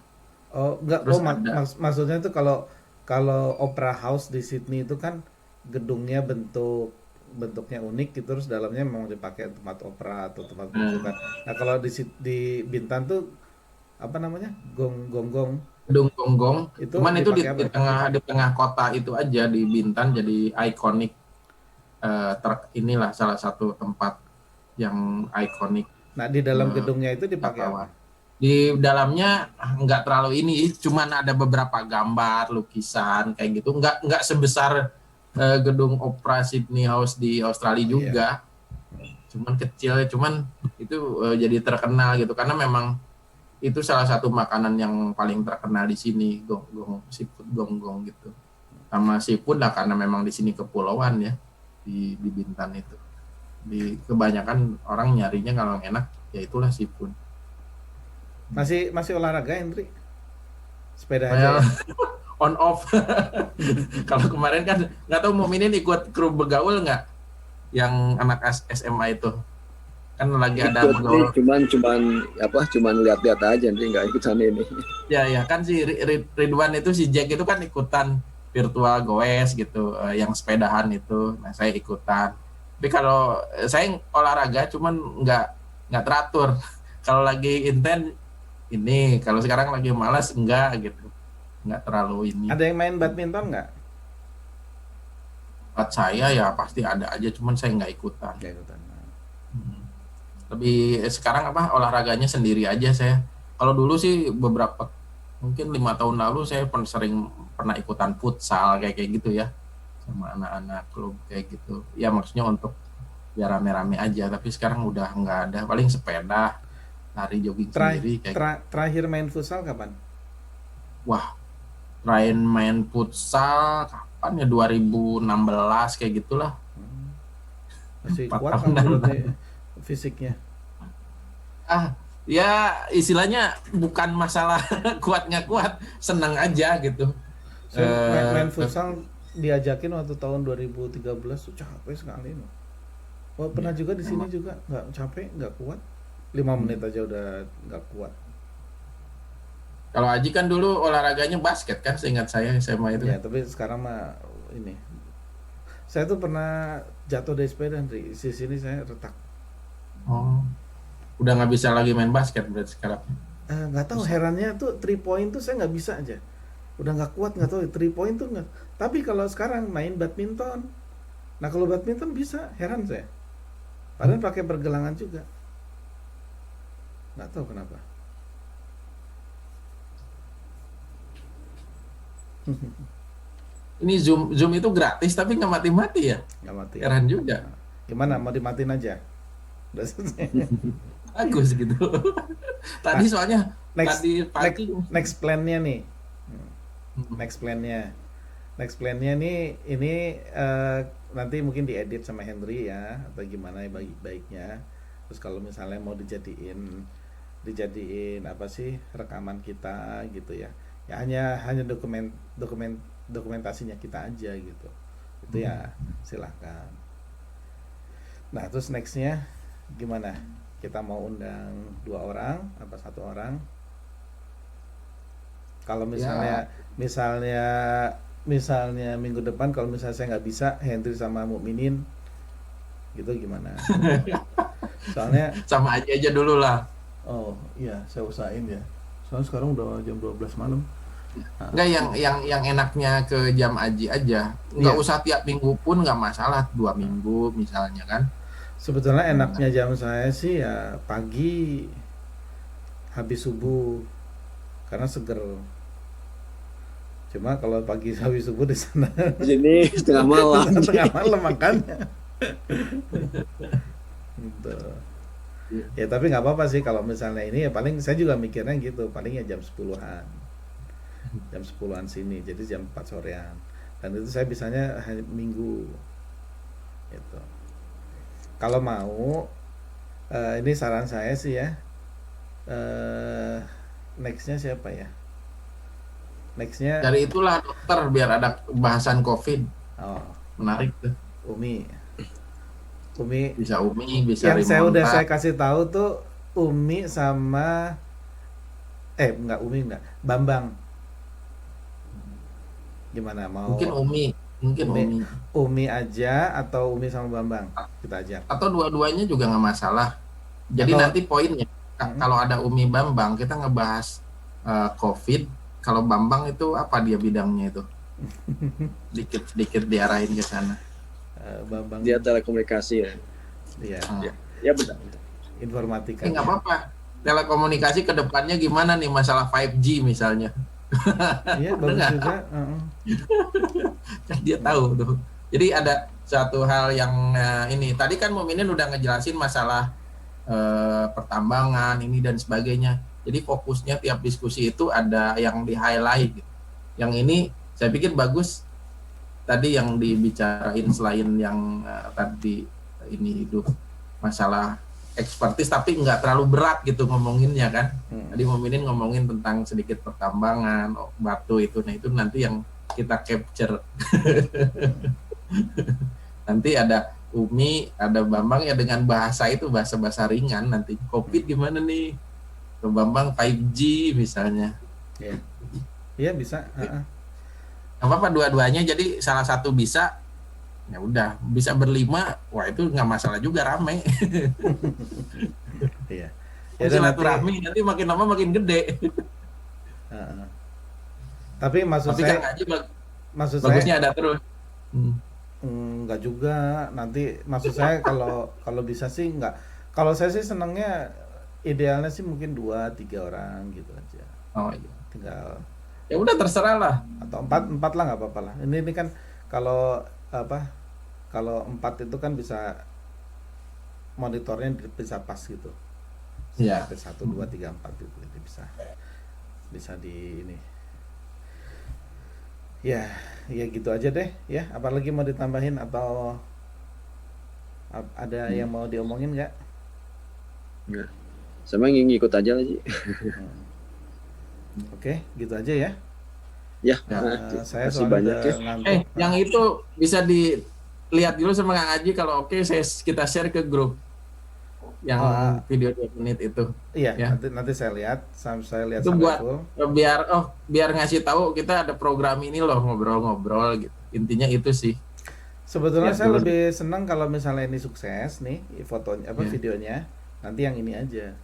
oh, enggak. Terus Oh, ada maksudnya itu kalau kalau Opera House di Sydney itu kan gedungnya bentuknya unik gitu, terus dalamnya memang dipakai tempat opera atau tempat eh, pertunjukan. Nah, kalau di Bintan tuh apa namanya? Gonggong Gedung Gonggong. itu Cuman itu dipakai apa? di tengah kota itu aja di Bintan jadi ikonik, inilah salah satu tempat yang ikonik Nah, di dalam eh, gedungnya itu dipakai apa? wisatawan. Di dalamnya nggak terlalu ini, cuman ada beberapa gambar, lukisan kayak gitu. Nggak sebesar gedung opera Sydney House di Australia Iya. juga, cuman kecil, cuman itu jadi terkenal gitu karena memang itu salah satu makanan yang paling terkenal di sini, gonggong seafood gonggong gitu. Sama seafood lah karena memang di sini kepulauan ya di Bintan itu. Di kebanyakan orang nyarinya kalau yang enak ya itulah seafood. Masih masih olahraga, Hendri? Sepeda aja Well, ya? on off. Kalau kemarin kan nggak tahu mau Minin ikut kru bergaul nggak yang anak SMA itu kan lagi ada Ikut sih, bergaul. cuman lihat-lihat aja nih, nggak ikutan ini. Ya ya kan si Ridwan itu si Jack itu kan ikutan virtual goes gitu, yang sepedahan itu. Nah saya ikutan. Tapi kalau saya olahraga cuman nggak teratur. Kalau lagi inten ini, kalau sekarang lagi malas enggak gitu. Nggak terlalu ini. Ada yang main badminton nggak? Buat saya ya pasti ada aja, cuman saya nggak ikutan. Nggak ikutan. Hmm. Lebih sekarang apa olahraganya sendiri aja saya. Kalau dulu sih beberapa mungkin 5 tahun lalu saya pernah ikutan futsal kayak gitu ya sama anak-anak klub kayak gitu. Ya maksudnya untuk biar rame-rame aja. Tapi sekarang udah nggak ada. Paling sepeda, lari jogging sendiri kayak gitu. Terakhir main futsal kapan? Wah, terakhir main futsal kapan ya 2016 kayak gitulah. Masih 4 kuat kamu tahunan. berarti fisiknya. Ah, ya istilahnya bukan masalah kuat nggak kuat, senang aja gitu. Saya main Eh, futsal diajakin waktu tahun 2013 tuh capek sekali. Oh, pernah ya, juga di sini memang. juga nggak capek, nggak kuat. 5 menit Hmm. aja udah nggak kuat. Kalau Aji kan dulu olahraganya basket kan, seingat saya SMA itu Ya, kan. tapi sekarang mah ini. Saya tuh pernah jatuh dari sepeda, di sini saya retak. Oh, udah nggak bisa lagi main basket berarti sekarang. Nggak tahu, Susah. herannya tuh 3 point tuh saya nggak bisa aja. Udah nggak kuat, nggak tahu 3 point tuh nggak. Tapi kalau sekarang main badminton, nah kalau badminton bisa, heran saya. Padahal pakai pergelangan juga, nggak tahu kenapa. Ini Zoom itu gratis tapi nggak mati-mati ya. Nggak mati. Heran juga. Gimana, mau dimatiin aja? Udah selesai. Bagus gitu. Tadi Nah, soalnya next tadi next pagi. next plannya nih. Hmm. Next plannya. Next plannya nih ini nanti mungkin diedit sama Henry ya, atau gimana ya baik-baiknya. Terus kalau misalnya mau dijadiin apa sih rekaman kita gitu ya. Ya hanya dokumentasinya kita aja gitu. Itu ya silahkan. Nah, terus nextnya gimana? Kita mau undang 2 orang apa 1 orang? Kalau Ya, misalnya misalnya minggu depan kalau misalnya saya nggak bisa, Hendri sama Mukminin gitu gimana? Soalnya, Sama aja dulu lah. oh iya saya usahain ya. Soalnya sekarang udah jam 12 malam. Nah, Enggak, yang enaknya ke jam Aji aja. Nggak iya, usah tiap minggu pun nggak masalah, 2 minggu misalnya kan. sebetulnya Nah, enaknya jam saya sih ya pagi habis subuh karena seger. Cuma kalau pagi habis subuh di sana Di sini setengah malam. tengah malam makanya. Gitu. Ya tapi nggak apa-apa sih kalau misalnya ini ya paling saya juga mikirnya gitu, paling ya jam 10-an. Jam 10-an sini, jadi jam 4 sorean. Dan itu saya bisanya hari Minggu gitu. Kalau mau ini saran saya sih ya. eh Nextnya siapa ya? Nextnya dari itulah dokter biar ada bahasan COVID. oh, Menarik tuh. Umi. Umi Bisa Umi, bisa yang udah Rimonta. saya kasih tahu tuh Umi sama enggak Umi enggak Bambang. Gimana mau Mungkin Umi, mungkin Umi Umi. Umi aja atau Umi sama Bambang kita ajak Atau dua-duanya juga nggak masalah. Jadi atau nanti poinnya, mm, kalau ada Umi Bambang, kita ngebahas COVID. Kalau Bambang itu apa dia bidangnya itu? Sedikit-sedikit diarahin ke sana. Bambang Dia telekomunikasi ya. ya Hmm. Ya benar. informatika Nggak ya. apa-apa. Telekomunikasi ke depannya gimana nih masalah 5G misalnya? Iya Bener bagus nggak? juga Kan dia tahu tuh. Jadi ada satu hal yang ini. Tadi kan Muminin udah ngejelasin masalah pertambangan ini dan sebagainya. Jadi fokusnya tiap diskusi itu ada yang di-highlight gitu. Yang ini saya pikir bagus tadi yang dibicarain selain yang tadi ini itu masalah ekspertis tapi nggak terlalu berat gitu ngomonginnya kan. Tadi Muminin ngomongin tentang sedikit pertambangan, batu itu. Nah itu nanti yang kita capture. Nanti ada Umi, ada Bambang ya dengan bahasa itu bahasa-bahasa ringan nanti. COVID gimana nih? Ke Bambang 5G misalnya. Iya iya bisa Nggak apa-apa dua-duanya jadi salah satu bisa ya udah bisa berlima wah itu nggak masalah juga rame. iya ya udah nanti Silaturahmi nanti makin lama makin gede. uh, tapi Tapi kan ngaji maksud saya bagusnya ada terus. nggak juga nanti maksud saya kalau bisa sih nggak kalau saya sih senangnya idealnya sih mungkin 2-3 orang gitu aja Oh iya. tinggal Ya udah terserah lah. atau empat lah nggak apa-apa lah ini kan kalau apa kalau 4 itu kan bisa monitornya bisa pas gitu Iya. sampai 1 2 3 4 gitu jadi bisa di ini ya gitu aja deh ya apalagi mau ditambahin atau ada yang mau diomongin nggak? Sama yang ngikut aja lagi. Oke, gitu aja ya. Ya, Saya masih soalnya banyak udah ya. ngantuk. Yang itu bisa dilihat dulu sama Kang Aji kalau oke kita share ke grup yang video 2 menit itu. Iya, Ya. nanti saya lihat Itu sampai buat full. biar ngasih tahu kita ada program ini loh ngobrol-ngobrol gitu. Intinya itu sih. Sebetulnya Ya, saya dulu. lebih senang kalau misalnya ini sukses nih fotonya Ya. videonya nanti yang ini aja.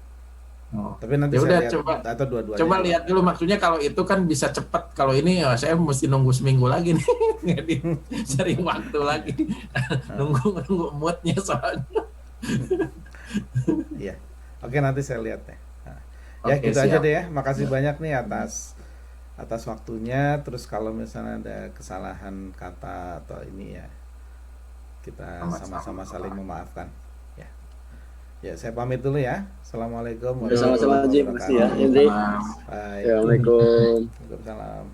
Oh. Tapi nanti Ya saya udah lihat atau dua-duanya. coba juga. lihat dulu maksudnya kalau itu kan bisa cepat. Kalau ini ya saya mesti nunggu seminggu lagi nih. Jadi sering waktu lagi. nunggu moodnya soalnya. Iya. Oke, nanti saya lihat deh. Nah, ya Oke, gitu aja siap. deh ya. Makasih banyak nih atas waktunya. Terus kalau misalnya ada kesalahan kata atau ini ya kita sama-sama saling memaafkan. Ya. Ya, saya pamit dulu ya. Assalamualaikum Sama-sama Haji, makasih ya. wabarakatuh. Hendri. Salam. Bye. Assalamualaikum. Waalaikumsalam.